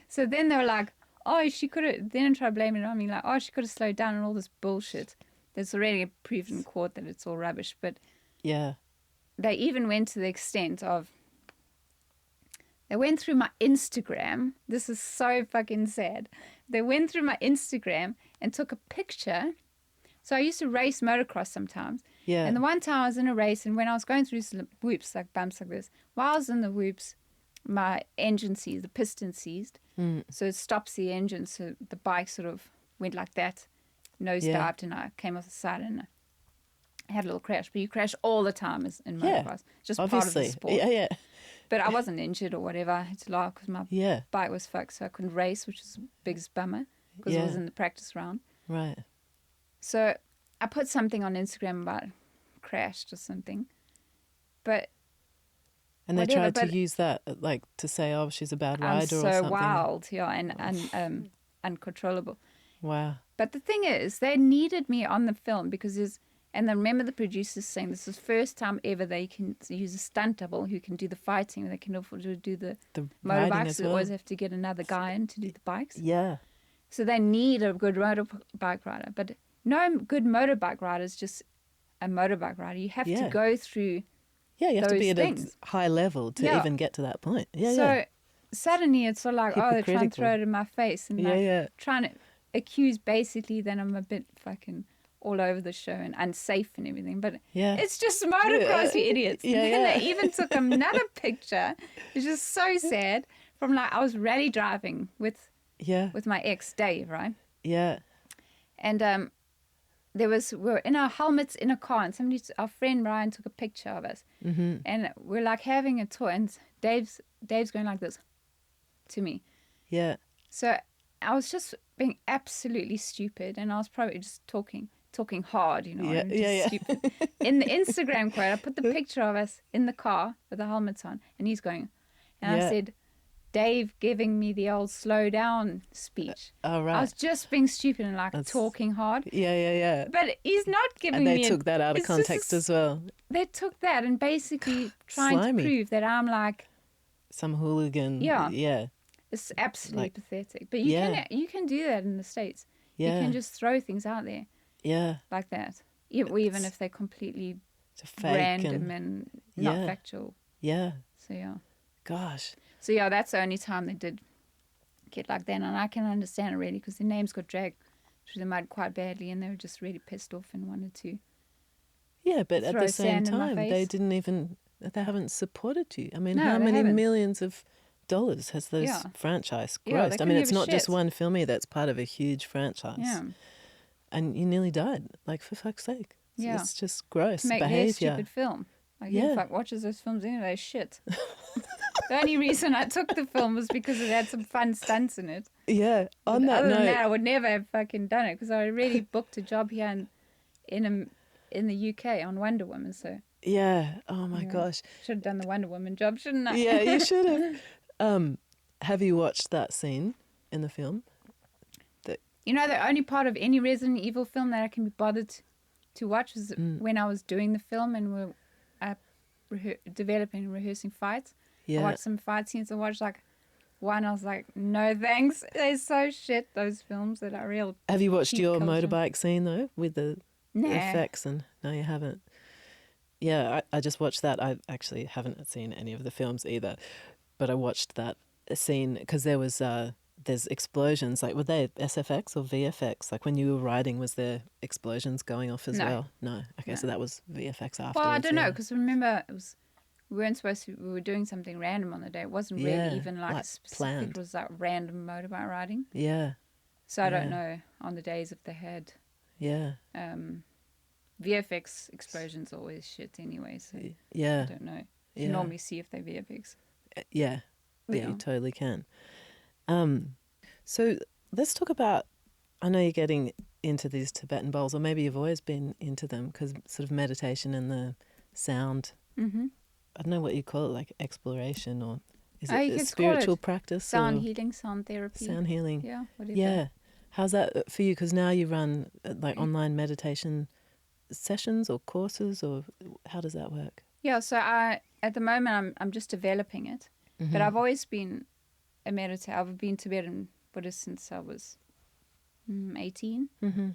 So then they were like, oh, she could have. Then try to blame it on me, like, oh, she could have slowed down and all this bullshit. There's already proven in court that it's all rubbish. But Yeah. they even went to the extent of they went through my Instagram. This is so fucking sad. They went through my Instagram and took a picture. So I used to race motocross sometimes. Yeah. And the one time I was in a race, and when I was going through some whoops, like bumps like this, while I was in the whoops, my engine seized, the piston seized. So it stops the engine. So the bike sort of went like that, nose dived, and I came off the side and I had a little crash. But you crash all the time in motocross. Just part of Obviously. the sport. Yeah. But I wasn't injured or whatever. I had to laugh because my Yeah. bike was fucked, so I couldn't race, which was the biggest bummer because I was in the practice round. Right. So I put something on Instagram about crashed or something. But And they whatever, tried to but use that, like, to say, oh, she's a bad I'm rider so or something. wild, and uncontrollable. Wow. But the thing is, they needed me on the film because and I remember the producers saying this is the first time ever they can use a stunt double who can do the fighting. They can also do the riding motorbikes. as They well. always have to get another guy in to do the bikes. Yeah. So they need a good motorbike rider. But no good motorbike rider is just a motorbike rider. You have to go through Yeah, you have to be those at things. a high level to Yeah. even get to that point. Yeah, So suddenly it's sort of like, oh, they're trying to Hypocritical. throw it in my face and Yeah, like yeah. trying to accuse basically that I'm a bit fucking all over the show and unsafe and everything. But Yeah. it's just motocross, you idiots. Yeah, And then yeah. they even took another picture, which is so sad, from like I was rally driving with Yeah. my ex, Dave, right? Yeah. And we were in our helmets in a car, and our friend Ryan took a picture of us. Mm-hmm. And we're like having a tour, and Dave's going like this to me. Yeah. So I was just being absolutely stupid, and I was probably just talking hard, you know, Yeah. and just Yeah. stupid. In the Instagram quote, I put the picture of us in the car with the helmets on, and he's going, and I Yeah. said, Dave giving me the old slow down speech. Oh, right. I was just being stupid and like talking hard. Yeah, yeah, yeah. But he's not giving And me. they took that out of it's just context as well. They took that and basically trying Slimy. to prove that I'm like, Some hooligan. Yeah. Yeah. it's absolutely Like, pathetic. But yeah. you can do that in the States. Yeah. You can just throw things out there Yeah. like that, even if they're completely It's a fake random and not Yeah. factual. Yeah. So yeah. Gosh. So yeah, that's the only time they did get like that, and I can understand it really because their names got dragged through the mud quite badly, and they were just really pissed off and wanted to. Yeah, but at Throw the same sand in my time, face. they haven't supported you. I mean, No, how they many haven't. millions of dollars has those Yeah. franchise Yeah, they grossed? I couldn't mean, give it's a not just shit. one filmy that's part of a huge franchise. Yeah. And you nearly died, like, for fuck's sake. Yeah. It's just gross To make their behavior. stupid film. Like, who Yeah. the fuck watches those films anyway? Shit. The only reason I took the film was because it had some fun stunts in it. Yeah. On But that other than note, that, I would never have fucking done it because I already booked a job here in the UK on Wonder Woman. So yeah. Oh my Yeah. gosh. should have done the Wonder Woman job, shouldn't I? Yeah, you should have. Have you watched that scene in the film? You know, the only part of any Resident Evil film that I can be bothered to watch was when I was doing the film and we're developing and rehearsing fights. Yeah. I watched some fight scenes. I watched like one. I was like, no thanks. They're so shit, those films that are real. Have you watched cheap your culture. motorbike scene though, with the Nah. effects? And no, you haven't. Yeah, I just watched that. I actually haven't seen any of the films either, but I watched that scene because there's explosions. Like, were they SFX or VFX? Like, when you were riding, was there explosions going off as No. well? No. Okay, No. so that was VFX afterwards. Well, I don't know yeah. because remember we weren't supposed to. We were doing something random on the day. It wasn't Yeah, really even like like specific. planned. It was like random motorbike riding. Yeah, So I don't Yeah. know on the days if they had yeah, VFX explosions. Always shit anyway. So I yeah, don't know. You yeah. normally see if they're VFX. Yeah, Yeah. you totally can. So let's talk about, I know you're getting into these Tibetan bowls, or maybe you've always been into them, because sort of meditation and the sound, Mm-hmm. I don't know what you call it, like exploration, or is You it a could call spiritual it practice? Sound or healing, sound therapy. sound healing. Yeah, whatever. Yeah. How's that for you? Because now you run like online meditation sessions or courses, or how does that work? Yeah, so at the moment I'm just developing it, but I've always been a meditator. I've been Tibetan Buddhist since I was 18, Mm-hmm.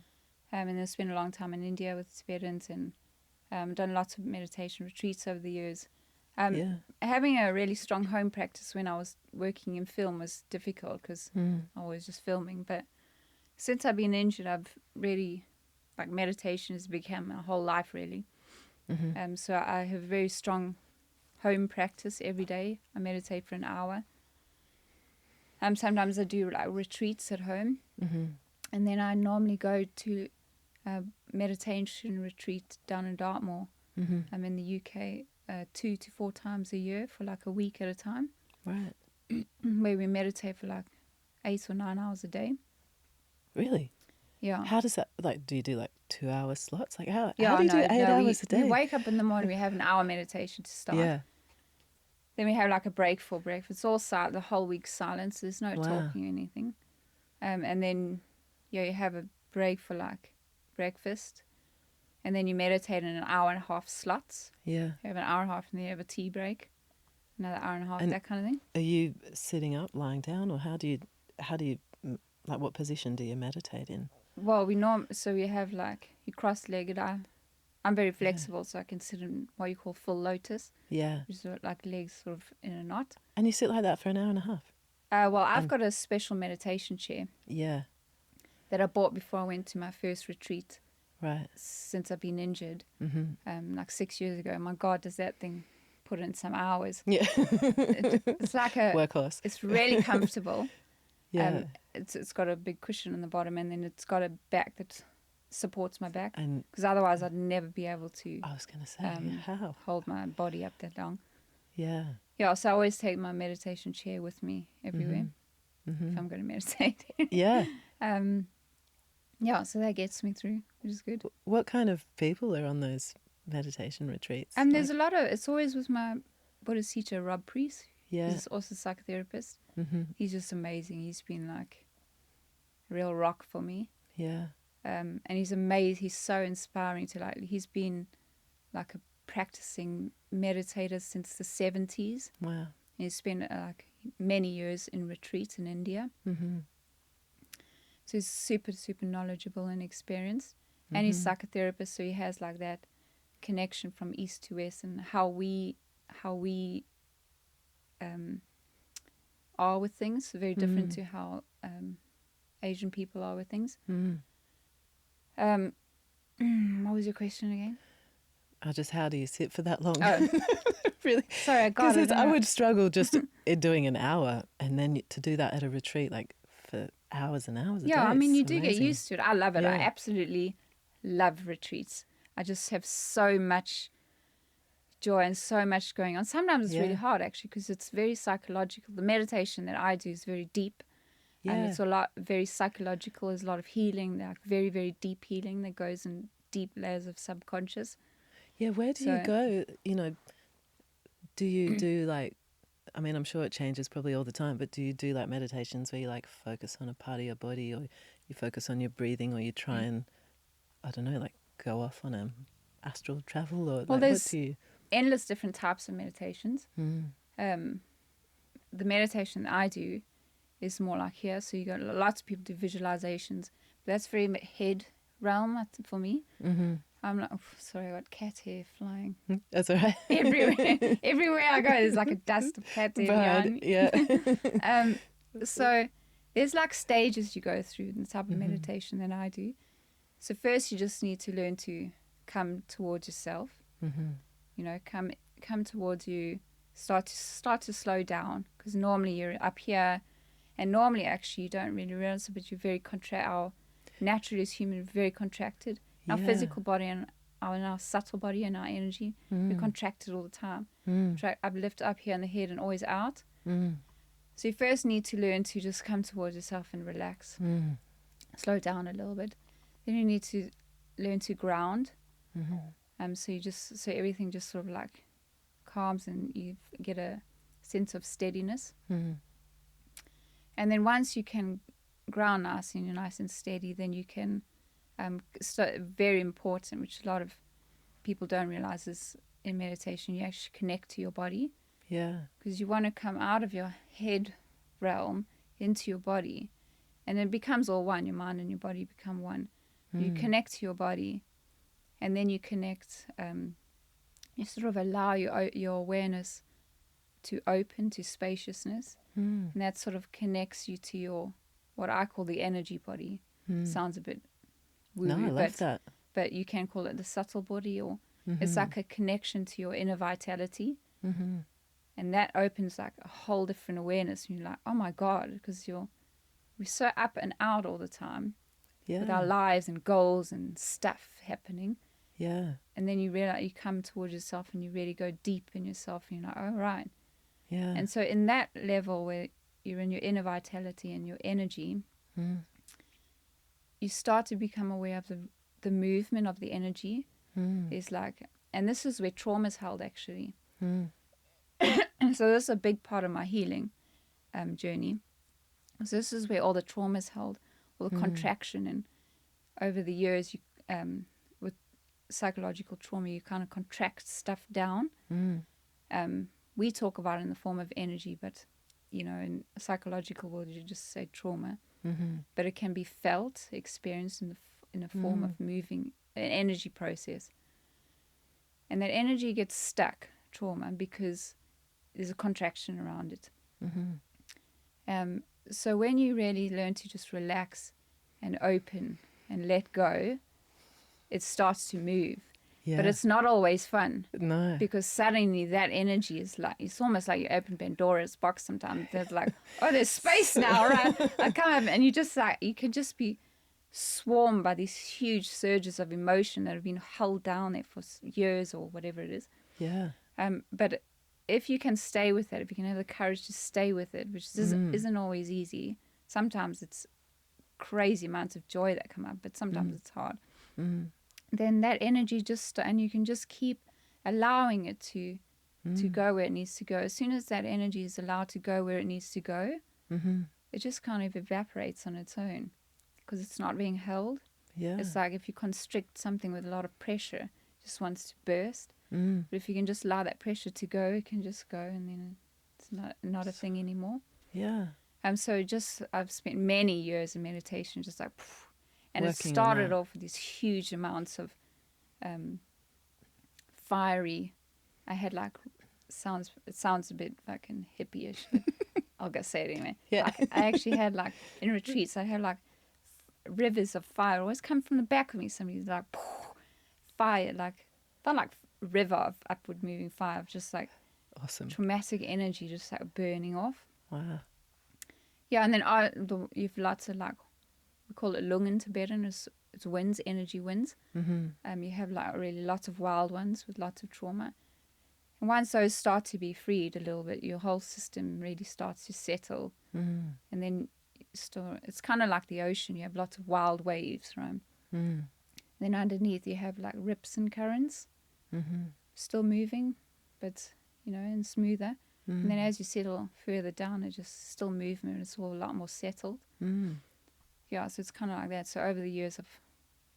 and it's been a long time in India with Tibetans, and done lots of meditation retreats over the years. Yeah. Having a really strong home practice when I was working in film was difficult because I was just filming. But since I've been injured, I've really, like, meditation has become my whole life, really. Mm-hmm. So I have a very strong home practice every day. I meditate for an hour. Sometimes I do like retreats at home. Mm-hmm. And then I normally go to a meditation retreat down in Dartmoor. Mm-hmm. I'm in the UK 2 to 4 times a year for like a week at a time, Right. where we meditate for like 8 or 9 hours a day. Really? Yeah. How does that, like, do you do like 2-hour slots? Like, how Yeah, do you do 8 hours a day? We wake up in the morning, we have an hour meditation to start. Yeah. Then we have like a break for breakfast. It's all silent, the whole week's silence. There's no Wow. talking or anything. And then you have a break for like breakfast. And then you meditate in an hour and a half slots. Yeah. You have an hour and a half, and then you have a tea break. Another hour and a half, And that kind of thing. Are you sitting up, lying down, or how do you, like, what position do you meditate in? Well, so we have like, you cross-legged. I'm very flexible, so I can sit in what you call full lotus, Yeah. which is like legs sort of in a knot. And you sit like that for an hour and a half? Well, I've got a special meditation chair Yeah. that I bought before I went to my first retreat Right. since I've been injured, Mm-hmm. like 6 years ago. My God, does that thing put in some hours? Yeah. It's like Workhorse. it's really comfortable. Yeah. It's got a big cushion on the bottom, and then it's got a back that supports my back. And Because otherwise, I'd never be able to I was going to say, how? hold my body up that long. Yeah. Yeah, so I always take my meditation chair with me everywhere Mm-hmm. if I'm going to meditate. Yeah. Yeah, so that gets me through, which is good. What kind of people are on those meditation retreats? There's a lot of, it's always with my Buddhist teacher, Rob Priest. Yeah. He's also a psychotherapist. Mm-hmm. He's just amazing. He's been like a real rock for me. Yeah. And he's amazing. He's so inspiring to like, he's been like a practicing meditator since the 70s. Wow. He's spent like many years in retreats in India. Mm-hmm. So he's super, super knowledgeable and experienced. And he's a psychotherapist, so he has like that connection from east to west and how we are with things. Very different to how Asian people are with things. What was your question again? Just how do you sit for that long? Oh. Really? Sorry, I got it. I would struggle just in doing an hour, and then to do that at a retreat, like for hours and hours a day. Yeah, I mean, you it's do get amazing. used to it. I love it. Yeah. I absolutely love retreats. I just have so much joy and so much going on. Sometimes it's really hard, actually, because it's very psychological. The meditation that I do is very deep. Yeah. It's a lot, very psychological. There's a lot of healing, like very, very deep healing that goes in deep layers of subconscious. Yeah, where do you go? You know, do you do like, I mean, I'm sure it changes probably all the time, but do you do like meditations where you like focus on a part of your body, or you focus on your breathing, or you try and, I don't know, like go off on a astral travel, or like, there's what do you? endless different types of meditations. The meditation that I do is more like here. So you got lots of people do visualizations. But that's very head realm for me. Mm-hmm. I'm like, oh, sorry, I got cat hair flying That's all right. everywhere I go. There's like a dust of cat hair behind me. Yeah. So there's like stages you go through in the type of meditation that I do. So first you just need to learn to come towards yourself. You know, come towards you. Start to slow down, because normally you're up here, and normally actually you don't really realize it, but you're very our naturally as human, very contracted. Our physical body and our subtle body and our energy, we're contracted all the time. Lift up here in the head and always out. So you first need to learn to just come towards yourself and relax. Slow down a little bit. Then you need to learn to ground. So everything just sort of like calms and you get a sense of steadiness. And then once you can ground nice and you're nice and steady, then you can very important, which a lot of people don't realize, is in meditation you actually connect to your body. Because you want to come out of your head realm into your body, and it becomes all one. Your mind and your body become one. You connect to your body, and then you connect, you sort of allow your awareness to open to spaciousness, and that sort of connects you to your, what I call the energy body. Sounds a bit woo-woo, No, I love that. But you can call it the subtle body, or it's like a connection to your inner vitality. And that opens like a whole different awareness. And you're like, oh my God, because we're so up and out all the time with our lives and goals and stuff happening. And then you realize, you come towards yourself and you really go deep in yourself, and you're like, oh, right. And so in that level where you're in your inner vitality and your energy, you start to become aware of the movement of the energy. It's like, and this is where trauma is held, actually. So this is a big part of my healing journey. So this is where all the trauma is held, all the contraction, and over the years, you with psychological trauma, you kind of contract stuff down. We talk about it in the form of energy, but you know, in psychological world, you just say trauma. But it can be felt, experienced in a form of moving, an energy process. And that energy gets stuck, trauma, because there's a contraction around it. So when you really learn to just relax and open and let go, it starts to move. Yeah. But it's not always fun. No. Because suddenly that energy is like, it's almost like you open Pandora's box sometimes. There's like, oh, there's space now, right? I come and you just like, you can just be swarmed by these huge surges of emotion that have been held down there for years or whatever it is. Yeah. But if you can stay with it, if you can have the courage to stay with it, which isn't always easy. Sometimes it's crazy amounts of joy that come up, but sometimes it's hard. Then that energy and you can just keep allowing it to go where it needs to go. As soon as that energy is allowed to go where it needs to go, it just kind of evaporates on its own because it's not being held. Yeah. It's like if you constrict something with a lot of pressure, it just wants to burst. But if you can just allow that pressure to go, it can just go, and then it's not a thing anymore. Yeah. So I've spent many years in meditation, just like, and it Working on started that. off with these huge amounts of fiery. I had like it sounds a bit fucking hippie-ish, but I'll go say it anyway. Yeah. Like, I actually had like in retreats, I had like rivers of fire always come from the back of me. Somebody's like fire, like felt like river of upward moving fire, of just like Awesome. traumatic energy, just like burning off. Wow. Yeah, and then you've lots of like, we call it lung in Tibetan. It's winds, energy winds. You have like really lots of wild ones with lots of trauma. And once those start to be freed a little bit, your whole system really starts to settle. And then it's kind of like the ocean. You have lots of wild waves, right? Then underneath you have like rips and currents, still moving, but and smoother. And then as you settle further down, it's just still movement. It's all a lot more settled. Yeah, so it's kind of like that. So over the years, I've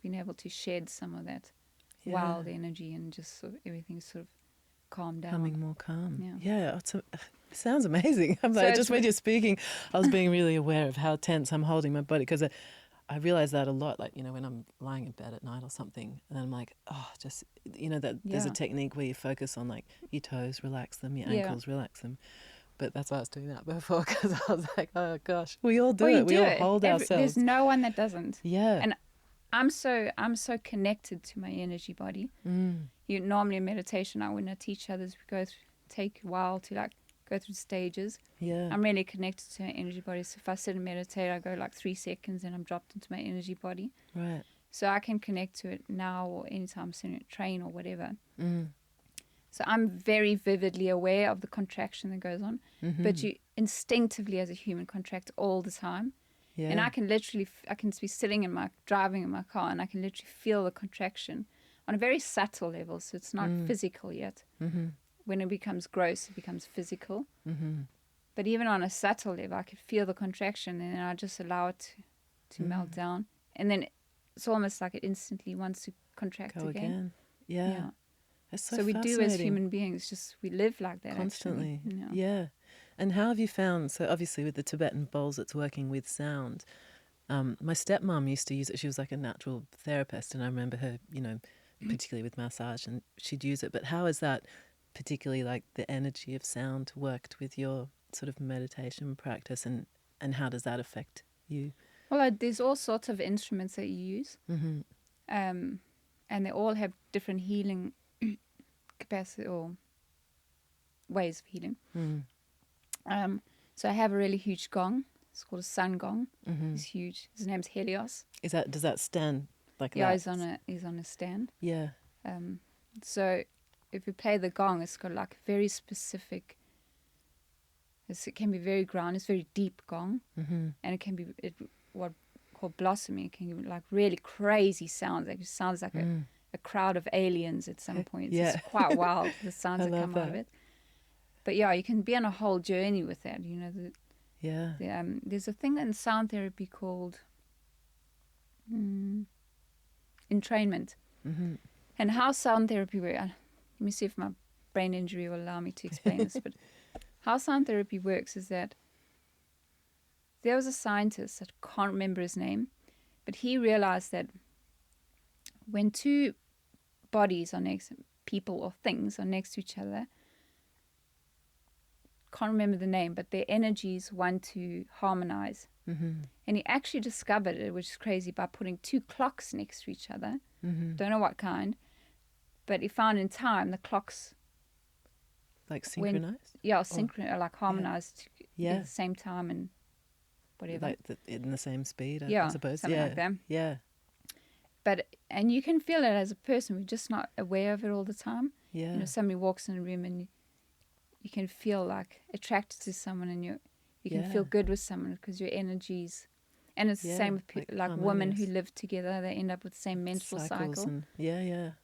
been able to shed some of that wild energy and just sort of everything's sort of calmed down. Becoming more calm. Yeah. It sounds amazing. I'm like, just when you're speaking, I was being really aware of how tense I'm holding my body, because I realize that a lot, like, when I'm lying in bed at night or something, and I'm like, just, that there's a technique where you focus on like your toes, relax them, your ankles, relax them. But that's why I was doing that before, because I was like, oh gosh, we all do it. We all hold ourselves. There's no one that doesn't. Yeah. And I'm so connected to my energy body. Normally in meditation, when I teach others, take a while to like go through stages. Yeah. I'm really connected to my energy body. So if I sit and meditate, I go like 3 seconds and I'm dropped into my energy body. Right. So I can connect to it now or anytime I'm sitting at a train or whatever. So I'm very vividly aware of the contraction that goes on. But you instinctively as a human contract all the time. Yeah. And I can be sitting driving in my car, and I can literally feel the contraction on a very subtle level. So it's not physical yet. When it becomes gross, it becomes physical. But even on a subtle level, I could feel the contraction, and then I just allow it to melt down. And then it's almost like it instantly wants to contract Go again. Yeah. Yeah. That's So we do as human beings, we live like that constantly. actually. Yeah. And how have you found, so obviously with the Tibetan bowls, it's working with sound. My stepmom used to use it. She was like a natural therapist, and I remember her, particularly with massage, and she'd use it. But how has that, particularly like the energy of sound, worked with your sort of meditation practice, and how does that affect you? Well, there's all sorts of instruments that you use, and they all have different healing capacity or ways of healing. So I have a really huge gong. It's called a sun gong. It's huge. His name's Helios. Does that stand like that? Yeah, he's on a stand. Yeah. So if you play the gong, it's got like very specific. It can be very ground. It's very deep gong, and it can be what called blossoming. It can be like really crazy sounds. Like it sounds like a crowd of aliens at some points. Yeah. It's quite wild, the sounds that come out of that. it. But yeah, you can be on a whole journey with that. There's a thing in sound therapy called entrainment. And how sound therapy works, let me see if my brain injury will allow me to explain this, but how sound therapy works is that there was a scientist, I can't remember his name, but he realized that when two bodies are people or things are next to each other, can't remember the name, but their energies want to harmonize. And he actually discovered it, which is crazy, by putting 2 clocks next to each other. Don't know what kind. But he found in time the clocks like synchronized. Like harmonized to be the same time and whatever. Like in the same speed, I suppose. Something like that. Yeah. And you can feel it as a person. We're just not aware of it all the time. Yeah. You know, somebody walks in a room and you can feel like attracted to someone, and you can feel good with someone because your energies. And it's the same with like women who live together. They end up with the same menstrual cycle.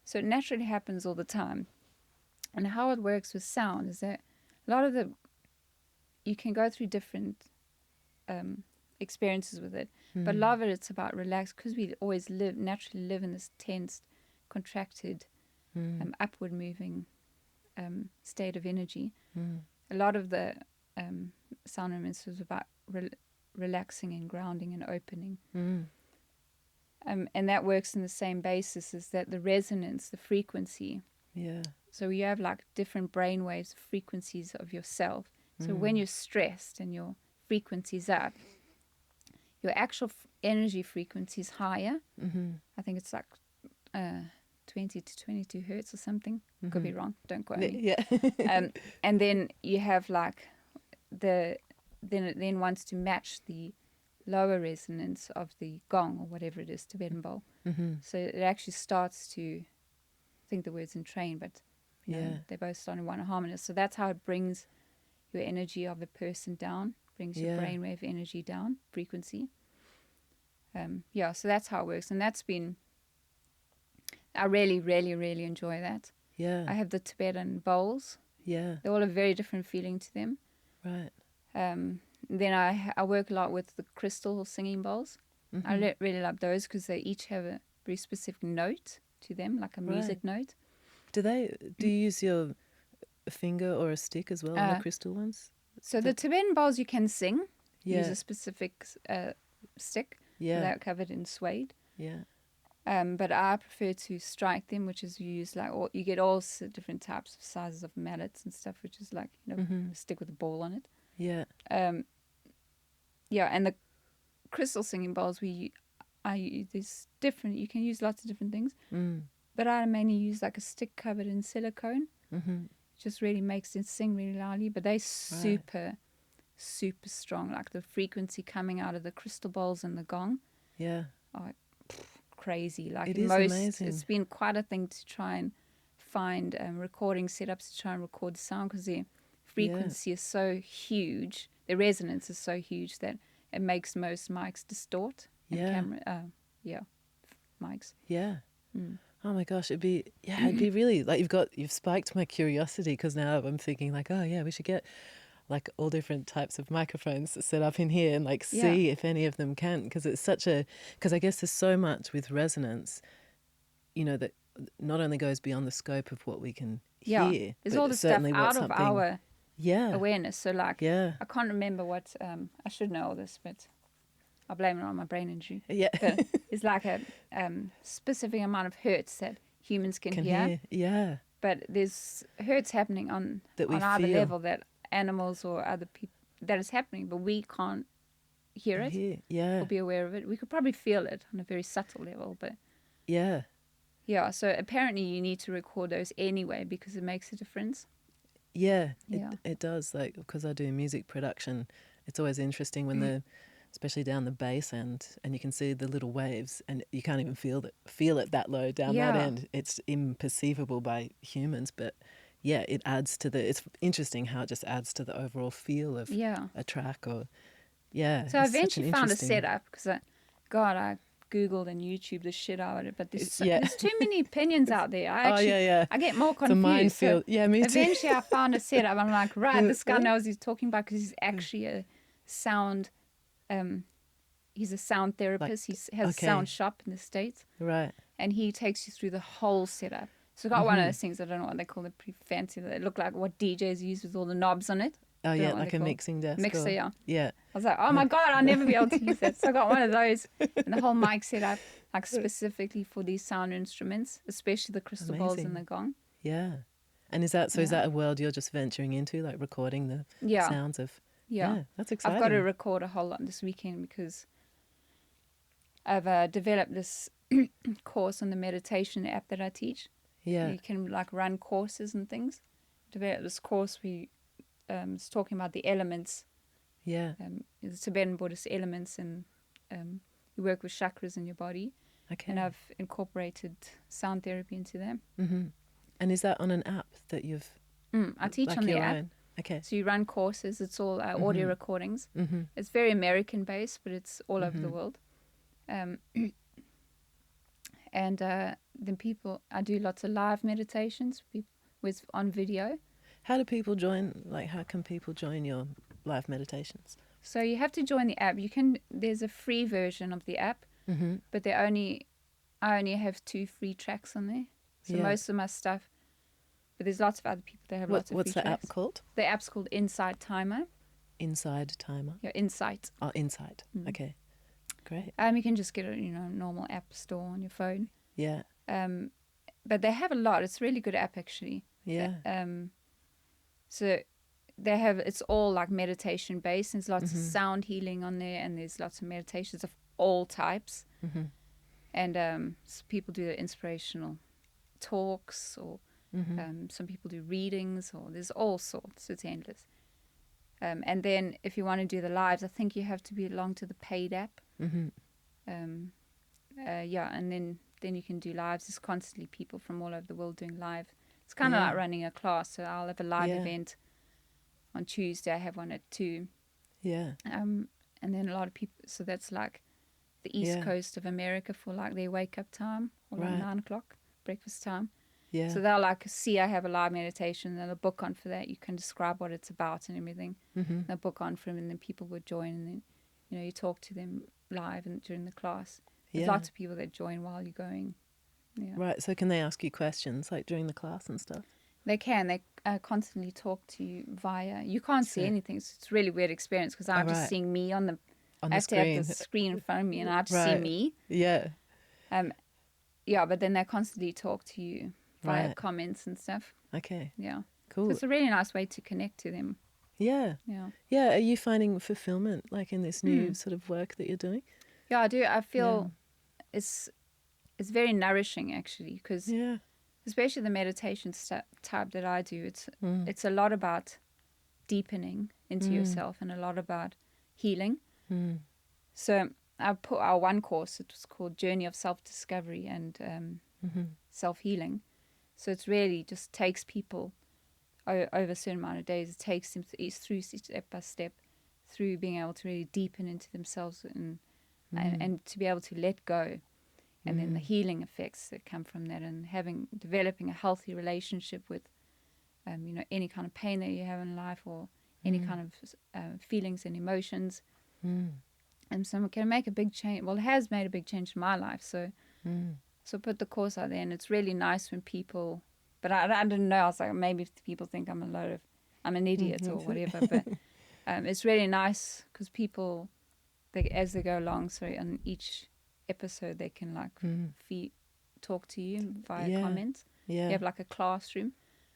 So it naturally happens all the time. And how it works with sound is that a lot of you can go through different experiences with it. But a lot of it's about relax, because we always naturally live in this tense, contracted, upward moving state of energy. A lot of the sound movements was about relaxing and grounding and opening. And that works in the same basis as that the resonance, the frequency. Yeah. So you have like different brain waves, frequencies of yourself. So when you're stressed and your frequency's up, your actual energy frequency is higher. I think it's like 20 to 22 hertz or something. Could be wrong. Don't quote me. Yeah. And then you have like then it then wants to match the lower resonance of the gong or whatever it is, Tibetan bowl. So it actually starts to, I think the word's entrain, but they both start in one harmonious. So that's how it brings your energy of the person down, brings your brainwave energy down, frequency. So that's how it works. And that's been, I really, really, really enjoy that. Yeah. I have the Tibetan bowls. Yeah. They all have very different feeling to them. Right. Then I work a lot with the crystal singing bowls. I really love those because they each have a very specific note to them, like a music note. Do you use your finger or a stick as well on the crystal ones? So the Tibetan bowls you can sing. Use a specific stick. Yeah. They're covered in suede. Yeah. But I prefer to strike them, which is you use you get all different types of sizes of mallets and stuff, which is like, a stick with a ball on it. Yeah. And the crystal singing bowls I use this different. You can use lots of different things. But I mainly use like a stick covered in silicone. Just really makes it sing really loudly. But they're super, super strong. Like the frequency coming out of the crystal bowls and the gong. Yeah. Crazy. Like it is amazing. It's been quite a thing to try and find recording setups to try and record the sound, because the frequency is so huge. The resonance is so huge that it makes most mics distort. And mics. Yeah. Oh my gosh, it'd be really like you've spiked my curiosity, because now I'm thinking like, oh yeah, we should get like all different types of microphones set up in here and like see if any of them can, because it's because I guess there's so much with resonance, that not only goes beyond the scope of what we can hear. There's all the stuff out of our awareness. So like, I can't remember what, I should know all this, but I'll blame it on my brain injury. Yeah. But it's like a specific amount of hertz that humans can hear. Yeah. But there's hertz happening on either level that animals or other people, that is happening, but we can't hear it or be aware of it. We could probably feel it on a very subtle level, but so apparently you need to record those anyway, because it makes a difference. It does, like, because I do music production, it's always interesting when especially down the bass end, and you can see the little waves, and you can't even feel it that low down that end. It's imperceivable by humans, but it adds to it's interesting how it just adds to the overall feel of a track. So I eventually found a setup, because I Googled and YouTubed the shit out of it, but there's too many opinions out there. I get more confused. Minefield. So me too. Eventually I found a setup. I'm like, right, this guy knows what he's talking about, because he's actually a sound he's a sound therapist. He has a sound shop in the States. Right. And he takes you through the whole setup. So I got one of those things, I don't know what they call it, pretty fancy. They look like what DJs use with all the knobs on it. Oh, yeah, like a mixing desk. Mixer, yeah. I was like, oh my God, I'll never be able to use that. So I got one of those, and the whole mic set up, like specifically for these sound instruments, especially the crystal bowls and the gong. Yeah. And is that a world you're just venturing into, like recording the sounds of... Yeah, that's exciting. I've got to record a whole lot this weekend, because I've developed this course on the meditation app that I teach. Yeah. You can like run courses and things. Develop this course it's talking about the elements, Yeah. the Tibetan Buddhist elements, and you work with chakras in your body. Okay. And I've incorporated sound therapy into them. Mm-hmm. And is that on an app that you've... I teach like on the your app. own? Okay. So you run courses. It's all audio recordings. Mm-hmm. It's very American based, but it's all over the world. And then I do lots of live meditations with on video. How do people join? Like, how can people join your live meditations? So you have to join the app. There's a free version of the app, but I only have 2 free tracks on there. So most of my stuff, but there's lots of other people that have lots of free tracks. What's the app called? The app's called Insight Timer. Inside Timer? Yeah, Insight. Oh, Insight. Okay. Great. You can just get a normal app store on your phone. Yeah. But they have a lot. It's a really good app actually. Yeah. So it's all like meditation based. There's lots of sound healing on there, and there's lots of meditations of all types. And so people do inspirational talks, or some people do readings, or there's all sorts. It's endless. And then if you want to do the lives, I think you have to belong to the paid app. And then you can do lives. There's constantly people from all over the world doing live. It's kind of like running a class. So I'll have a live event on Tuesday. I have one at 2. Yeah. And then a lot of people. So that's like the East Coast of America for like their wake up time, or like 9 o'clock breakfast time. Yeah. So they'll like see I have a live meditation, and they'll book on for that. You can describe what it's about and everything. They'll book on for them, and then people would join, and then you talk to them live and during the class. There's lots of people that join while you're going. Yeah. Right. So can they ask you questions like during the class and stuff? They can. They constantly talk to you via. You can't see anything. So it's a really weird experience because I'm just seeing me on the On I the have screen. to have the screen in front of me, and I just see me. Yeah. But then they constantly talk to you via comments and stuff. Okay. Yeah. Cool. So it's a really nice way to connect to them. Yeah. Yeah. Yeah. Are you finding fulfillment like in this new sort of work that you're doing? Yeah, I do. I feel it's very nourishing actually, because especially the meditation type that I do, it's a lot about deepening into yourself and a lot about healing. So I put our one course, it was called Journey of Self-Discovery and Self-Healing. So it's really just takes people over a certain amount of days. It takes them through step by step, through being able to really deepen into themselves and to be able to let go. And then the healing effects that come from that, and developing a healthy relationship with, any kind of pain that you have in life, or any kind of feelings and emotions. And so it can make a big change. Well, it has made a big change in my life. So put the course out there, and it's really nice when people. But I didn't know. I was like, maybe people think I'm an idiot or whatever. But it's really nice because people, as they go along, on each episode they can talk to you via comments. You have like a classroom.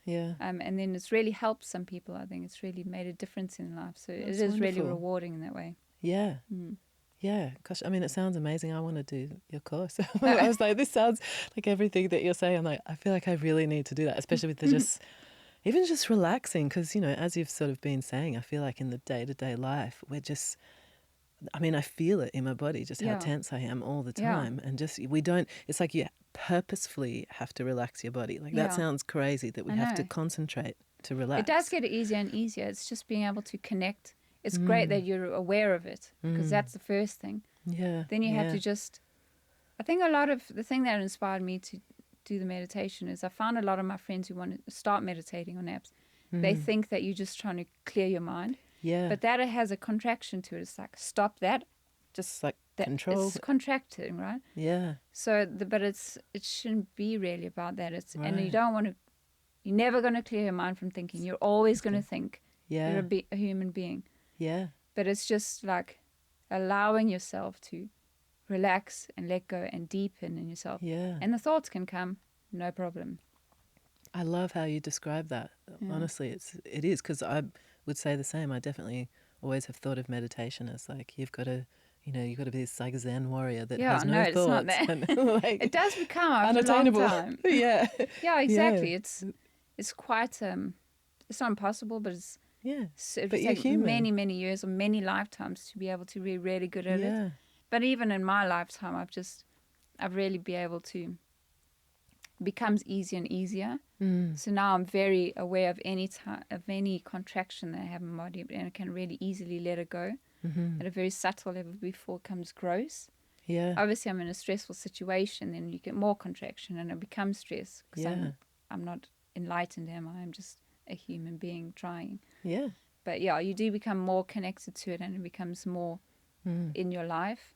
And then it's really helped some people. I think it's really made a difference in life. So That's it is really wonderful. rewarding in that way. Yeah. Yeah. Gosh, I mean, it sounds amazing. I want to do your course. I was like, this sounds like everything that you're saying. I'm like, I feel like I really need to do that, especially with the even just relaxing. Because, as you've sort of been saying, I feel like in the day-to-day life, we're just, I feel it in my body, just how tense I am all the time. And it's like you purposefully have to relax your body. Like that sounds crazy that we have to concentrate to relax. It does get easier and easier. It's just being able to connect. It's great that you're aware of it, because that's the first thing. Yeah. Then you have to just, I think a lot of the thing that inspired me to do the meditation is I found a lot of my friends who want to start meditating on apps, they think that you're just trying to clear your mind. Yeah. But that it has a contraction to it. It's like, stop that. Just like that control. It's contracting, right? Yeah. So, but it shouldn't be really about that. And you don't want to, you're never going to clear your mind from thinking. You're always going to think. Yeah. You're a human being. Yeah. But it's just like allowing yourself to relax and let go and deepen in yourself. Yeah. And the thoughts can come, no problem. I love how you describe that. Yeah. Honestly, it is, because I would say the same. I definitely always have thought of meditation as like you've got to you've got to be this like Zen warrior that Yeah, has no, no it's not thoughts. that. And, like, It does become after unattainable. a long time. Yeah. Yeah, exactly. Yeah. It's quite it's not impossible, but Yeah. it But would you're take human. many years or many lifetimes to be able to be really good at it. Yeah. But even in my lifetime, I've really been able to. It becomes easier and easier. So now I'm very aware of any contraction that I have in my body, and I can really easily let it go at a very subtle level before it comes gross. Yeah. Obviously, I'm in a stressful situation, then you get more contraction, and it becomes stress because Yeah. I'm not enlightened, am I? I'm just a human being trying. Yeah. But yeah, you do become more connected to it, and it becomes more in your life.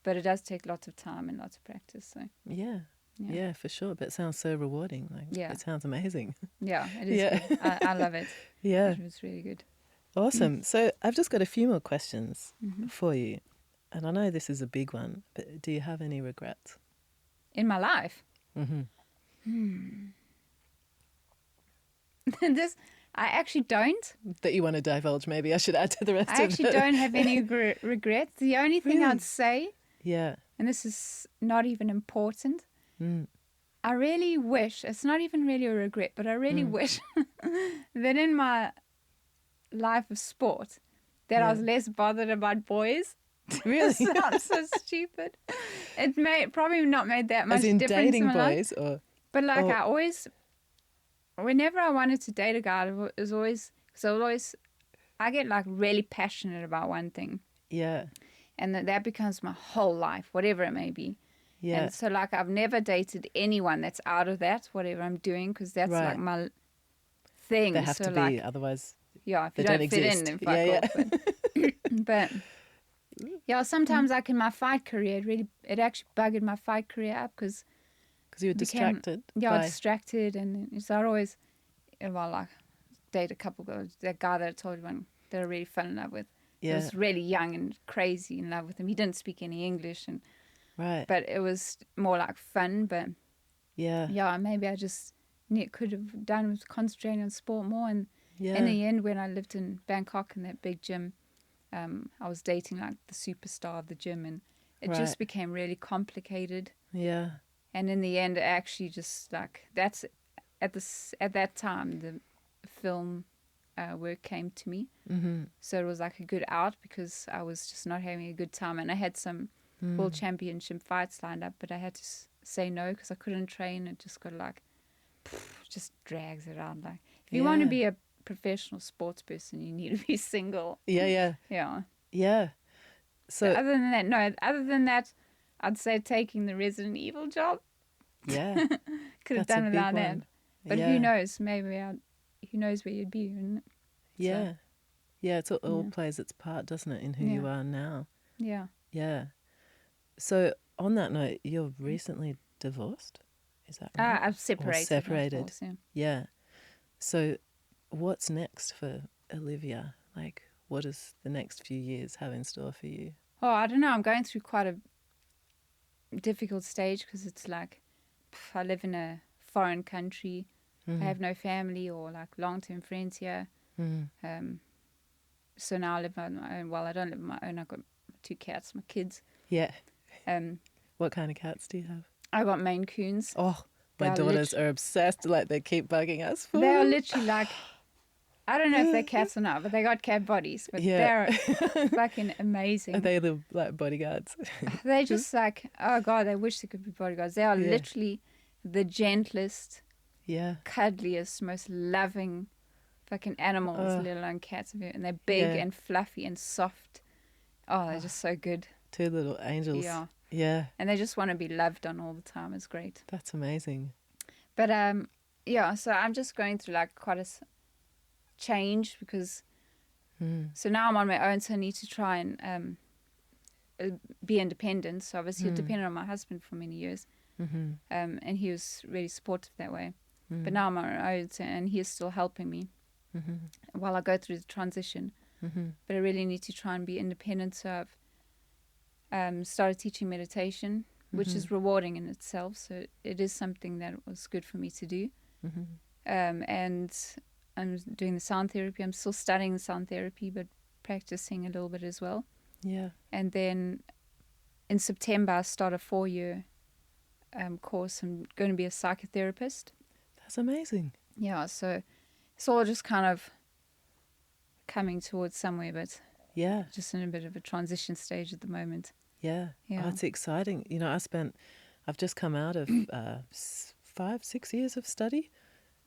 But it does take lots of time and lots of practice. So Yeah. Yeah, for sure. But it sounds so rewarding. Like, yeah, it sounds amazing. yeah, it is Yeah. good. I love it. Yeah. It was really good. Awesome. So I've just got a few more questions for you. And I know this is a big one, but do you have any regrets? In my life, this I actually don't. That you want to divulge, maybe I should add to the rest I of actually it. don't have any regrets. The only thing Really? I'd say, Yeah. and this is not even important, Mm. I really wish, it's not even really a regret, but I really wish that in my life of sport, that I was less bothered about boys. Really? Sounds so stupid. It probably not made that much As in difference dating in my life. boys, or But like or- I always, whenever I wanted to date a guy, it was always, because I get like really passionate about one thing. yeah, And that becomes my whole life, whatever it may be. yeah, And so like I've never dated anyone that's out of that, whatever I'm doing, because that's Right. like my thing. they have so to like, be, otherwise yeah, if they you don't don't fit exist. in, then fuck Yeah, off. But yeah, sometimes like in my fight career, it actually bugged my fight career up because because you were distracted. by... distracted, and so I always, well, like date a couple girls. That guy that I told you that I really fell in love with. I Yeah, was really young and crazy in love with him. He didn't speak any English, right. but it was more like fun. But Yeah, yeah, maybe I just could have done with concentrating on sport more. And yeah, in the end, when I lived in Bangkok in that big gym, I was dating like the superstar of the gym, and it Right. just became really complicated. yeah, And in the end, it actually just like that's at that time the film work came to me. So it was like a good out because I was just not having a good time, and I had some world championship fights lined up, but I had to say no because I couldn't train. It just got like just drags it out. Like if you want to Yeah. be a professional sports person, you need to be single. yeah. Yeah. Yeah. So Other than that, I'd say taking the Resident Evil job. yeah, Could have that's a done big without that. one. But Yeah. who knows? Maybe who knows where you'd be. Wouldn't it? Yeah, yeah. It all Yeah. plays its part, doesn't it, in who Yeah. you are now? Yeah. Yeah. So on that note, you're recently divorced. Is that right? I've separated. of separated. course, yeah. Yeah. So what's next for Olivia? Like, what does the next few years have in store for you? Oh, I don't know. I'm going through quite a difficult stage because it's like I live in a foreign country. I have no family or like long-term friends here. So now I live on my own. Well, I don't live on my own. I've got 2 cats, my kids. Yeah. Um, What kind of cats do you have? I got Maine Coons. Oh, my They're daughters are obsessed. Like, they keep bugging us for They are them. literally like, I don't know if they're cats or not, but they got cat bodies. But Yeah. they're fucking amazing. Are they the like bodyguards? They're just like, oh God, they wish they could be bodyguards. They are Yeah. literally the gentlest, Yeah. cuddliest, most loving fucking animals, let alone cats. And they're big Yeah. and fluffy and soft. Oh, they're just so good. 2 little angels. Yeah. Yeah. And they just want to be loved on all the time. It's great. That's amazing. But yeah, so I'm just going through like quite a change because so now I'm on my own, so I need to try and be independent. So obviously I depended on my husband for many years, and he was really supportive that way. But now I'm on my own, and he is still helping me while I go through the transition. But I really need to try and be independent. So I've started teaching meditation, which is rewarding in itself. So it is something that was good for me to do. And I'm doing the sound therapy. I'm still studying the sound therapy, but practicing a little bit as well. Yeah. And then in September, I start a 4-year course. I'm going to be a psychotherapist. That's amazing. Yeah, so it's all just kind of coming towards somewhere, but Yeah. just in a bit of a transition stage at the moment. Yeah. Yeah. Oh, it's exciting. You know, I've just come out of 5-6 years of study.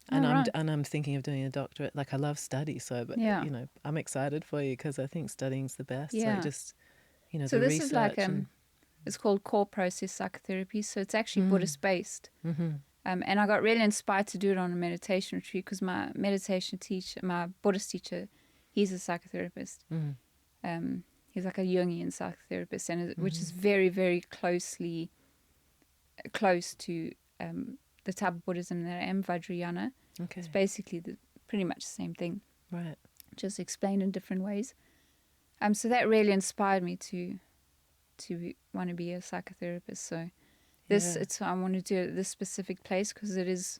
And right. I'm thinking of doing a doctorate. Like, I love study, so, but, Yeah. you know, I'm excited for you because I think studying's the best. Yeah. Like, just, you know, So the this research. is like, and, it's called core process psychotherapy. So it's actually Buddhist based. mm-hmm. And I got really inspired to do it on a meditation retreat because my meditation teacher, my Buddhist teacher, he's a psychotherapist. Mm-hmm. He's like a Jungian psychotherapist, and which is very, very close to the type of Buddhism that I am, Vajrayana. Okay. It's basically pretty much the same thing, Right. just explained in different ways. So that really inspired me to want to be a psychotherapist. So I want to do it at this specific place because it is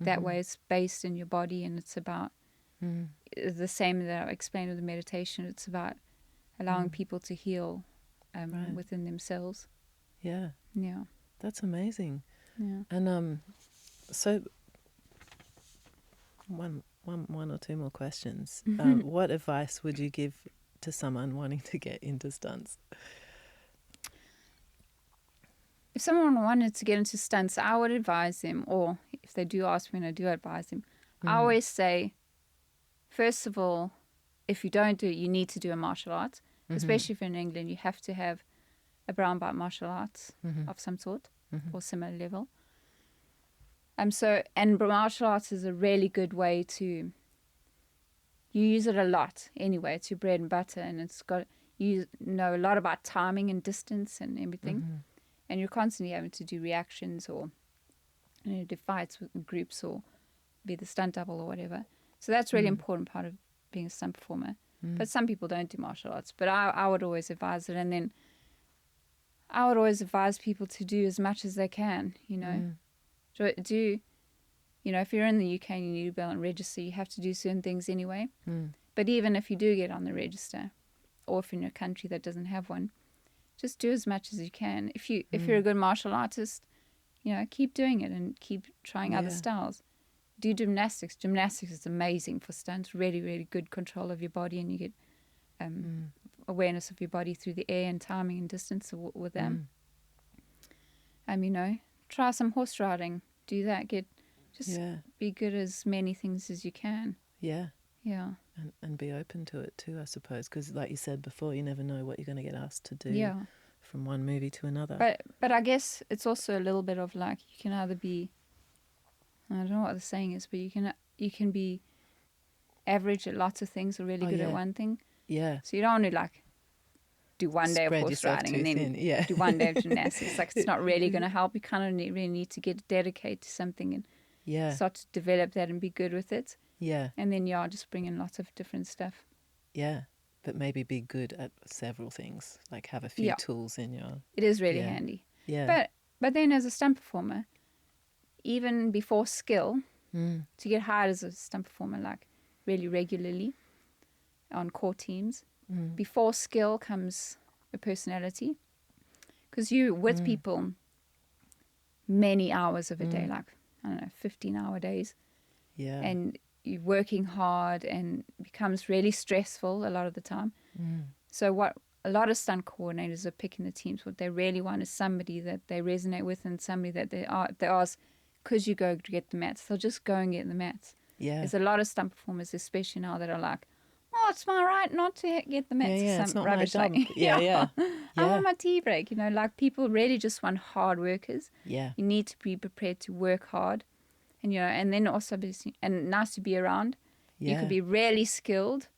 that way. It's based in your body, and it's about the same that I explained with the meditation. It's about allowing people to heal within themselves. Yeah. Yeah. That's amazing. Yeah. And so one or two more questions. What advice would you give to someone wanting to get into stunts? If someone wanted to get into stunts, I would advise them, or if they do ask me and I do advise them, I always say, first of all, if you don't do it, you need to do a martial art. Especially if you're in England, you have to have a brown belt martial arts of some sort or similar level. And martial arts is a really good way you use it a lot anyway. It's your bread and butter, and you know a lot about timing and distance and everything. And you're constantly having to do reactions or do fights with groups or be the stunt double or whatever. So that's a really important part of being a stunt performer. But some people don't do martial arts. But I would always advise it. And then I would always advise people to do as much as they can, you know. If you're in the UK and you need to be on register, you have to do certain things anyway. But even if you do get on the register, or if you're in a country that doesn't have one, just do as much as you can. If you're a good martial artist, keep doing it and keep trying other styles. Do gymnastics. Gymnastics is amazing for stunts. Really, really good control of your body, and you get awareness of your body through the air and timing and distance with them. Try some horse riding. Do that. Be good at as many things as you can. Yeah. Yeah. And be open to it too, I suppose, because like you said before, you never know what you're going to get asked to do from one movie to another. But I guess it's also a little bit of like, you can either be, I don't know what the saying is, but you can be average at lots of things or really good at one thing. Yeah. So you don't want to like do one day of horse riding and then do one day of gymnastics. Like, it's not really going to help. You kind of really need to get dedicated to something and start to develop that and be good with it. Yeah. And then just bring in lots of different stuff. Yeah. But maybe be good at several things, like have a few tools in your... It is really handy. Yeah. But then as a stunt performer, even before skill, to get hired as a stunt performer, like really regularly on core teams, before skill comes a personality. Because you're with people many hours of a day, like, I don't know, 15-hour days. Yeah. And you're working hard and it becomes really stressful a lot of the time. So what a lot of stunt coordinators are picking the teams, what they really want is somebody that they resonate with and somebody that they ask, could you go to get the mats? They'll just go and get the mats. Yeah. There's a lot of stunt performers, especially now, that are like, oh, it's my right not to get the mats. Yeah, it's not my job. Like, Yeah. I'm on my tea break. Like, people really just want hard workers. Yeah. You need to be prepared to work hard. And, and then also and nice to be around. Yeah. You could be really skilled,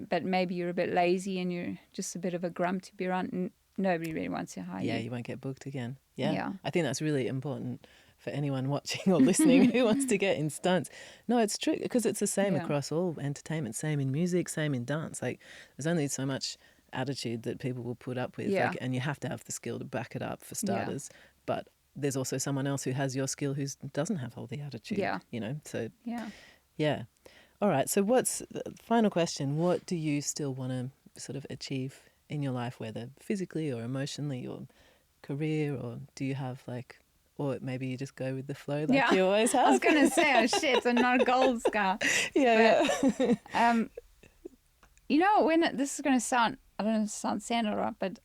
but maybe you're a bit lazy and you're just a bit of a grump to be around. And nobody really wants to hire you. Yeah, you won't get booked again. Yeah. I think that's really important for anyone watching or listening who wants to get in stunts. No, it's true, because it's the same across all entertainment, same in music, same in dance. Like, there's only so much attitude that people will put up with, like, and you have to have the skill to back it up, for starters. But there's also someone else who has your skill who doesn't have all the attitude, so all right, so what's the final question? What do you still want to sort of achieve in your life, whether physically or emotionally or career, or do you have like, or maybe you just go with the flow like you always have? I was going to say, oh shit, I'm not a gold scar. Yeah. You know, this is going to sound, I don't know if it sounds standard or not, but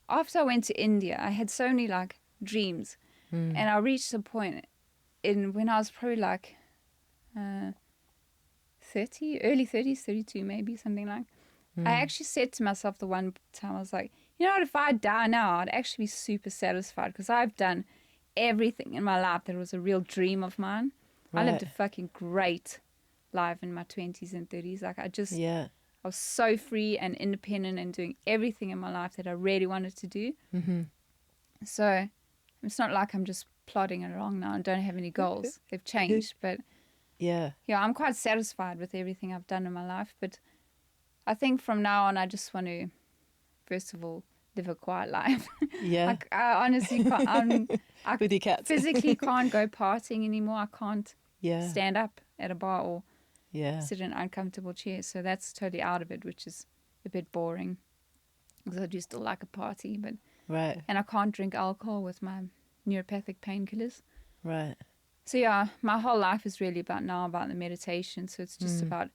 after I went to India, I had so many like dreams, and I reached a point when I was probably like 30, early 30s, 32 maybe, something like. I actually said to myself the one time, I was like, you know what, if I die now, I'd actually be super satisfied because I've done everything in my life that was a real dream of mine. Right. I lived a fucking great life in my 20s and 30s. Like I was so free and independent and doing everything in my life that I really wanted to do. Mm-hmm. So it's not like I'm just plodding along now and don't have any goals. They've changed, but yeah, I'm quite satisfied with everything I've done in my life. But I think from now on, I just want to, first of all, live a quiet life. Yeah. Like, I honestly can't. I with your cats. physically can't go partying anymore. I can't Yeah. stand up at a bar or Yeah. sit in uncomfortable chairs. So that's totally out of it, which is a bit boring because I do still like a party. But Right. and I can't drink alcohol with my neuropathic painkillers. Right. So yeah, my whole life is really about the meditation. So it's just about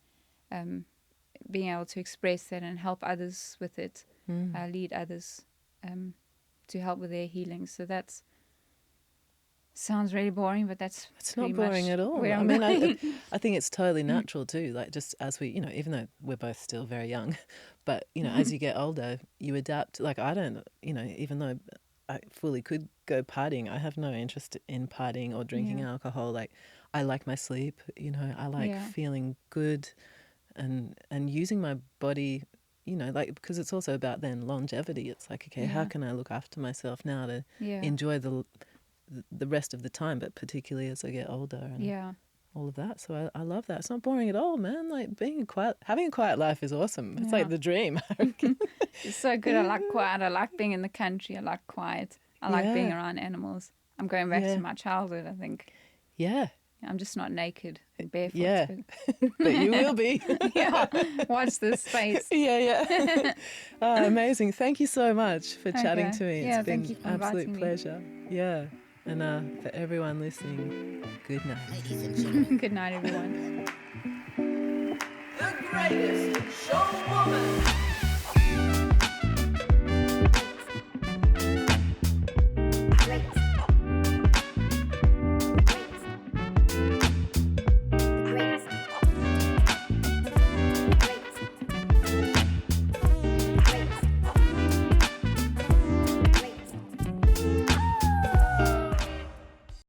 being able to express that and help others with it, lead others to help with their healing. So that's sounds really boring, but it's not boring at all. I mean, I think it's totally natural too. Like just as we, even though we're both still very young, but as you get older, you adapt. Like I don't, even though I fully could go partying, I have no interest in partying or drinking alcohol. Like I like my sleep. I like feeling good, and using my body. Like because it's also about then longevity. It's like, okay, how can I look after myself now to enjoy the rest of the time, but particularly as I get older and all of that. So I love that. It's not boring at all, man. Like having a quiet life is awesome. It's like the dream. It's so good. I like quiet. I like being in the country. I like quiet. I like being around animals. I'm going back to my childhood, I think. Yeah. I'm just not naked and barefoot. Yeah. But you will be. Watch this space. Yeah. Oh, amazing. Thank you so much for chatting to me. Yeah, it's been thank you for absolute inviting pleasure. Yeah. And for everyone listening, good night. Good night, everyone. The greatest show woman.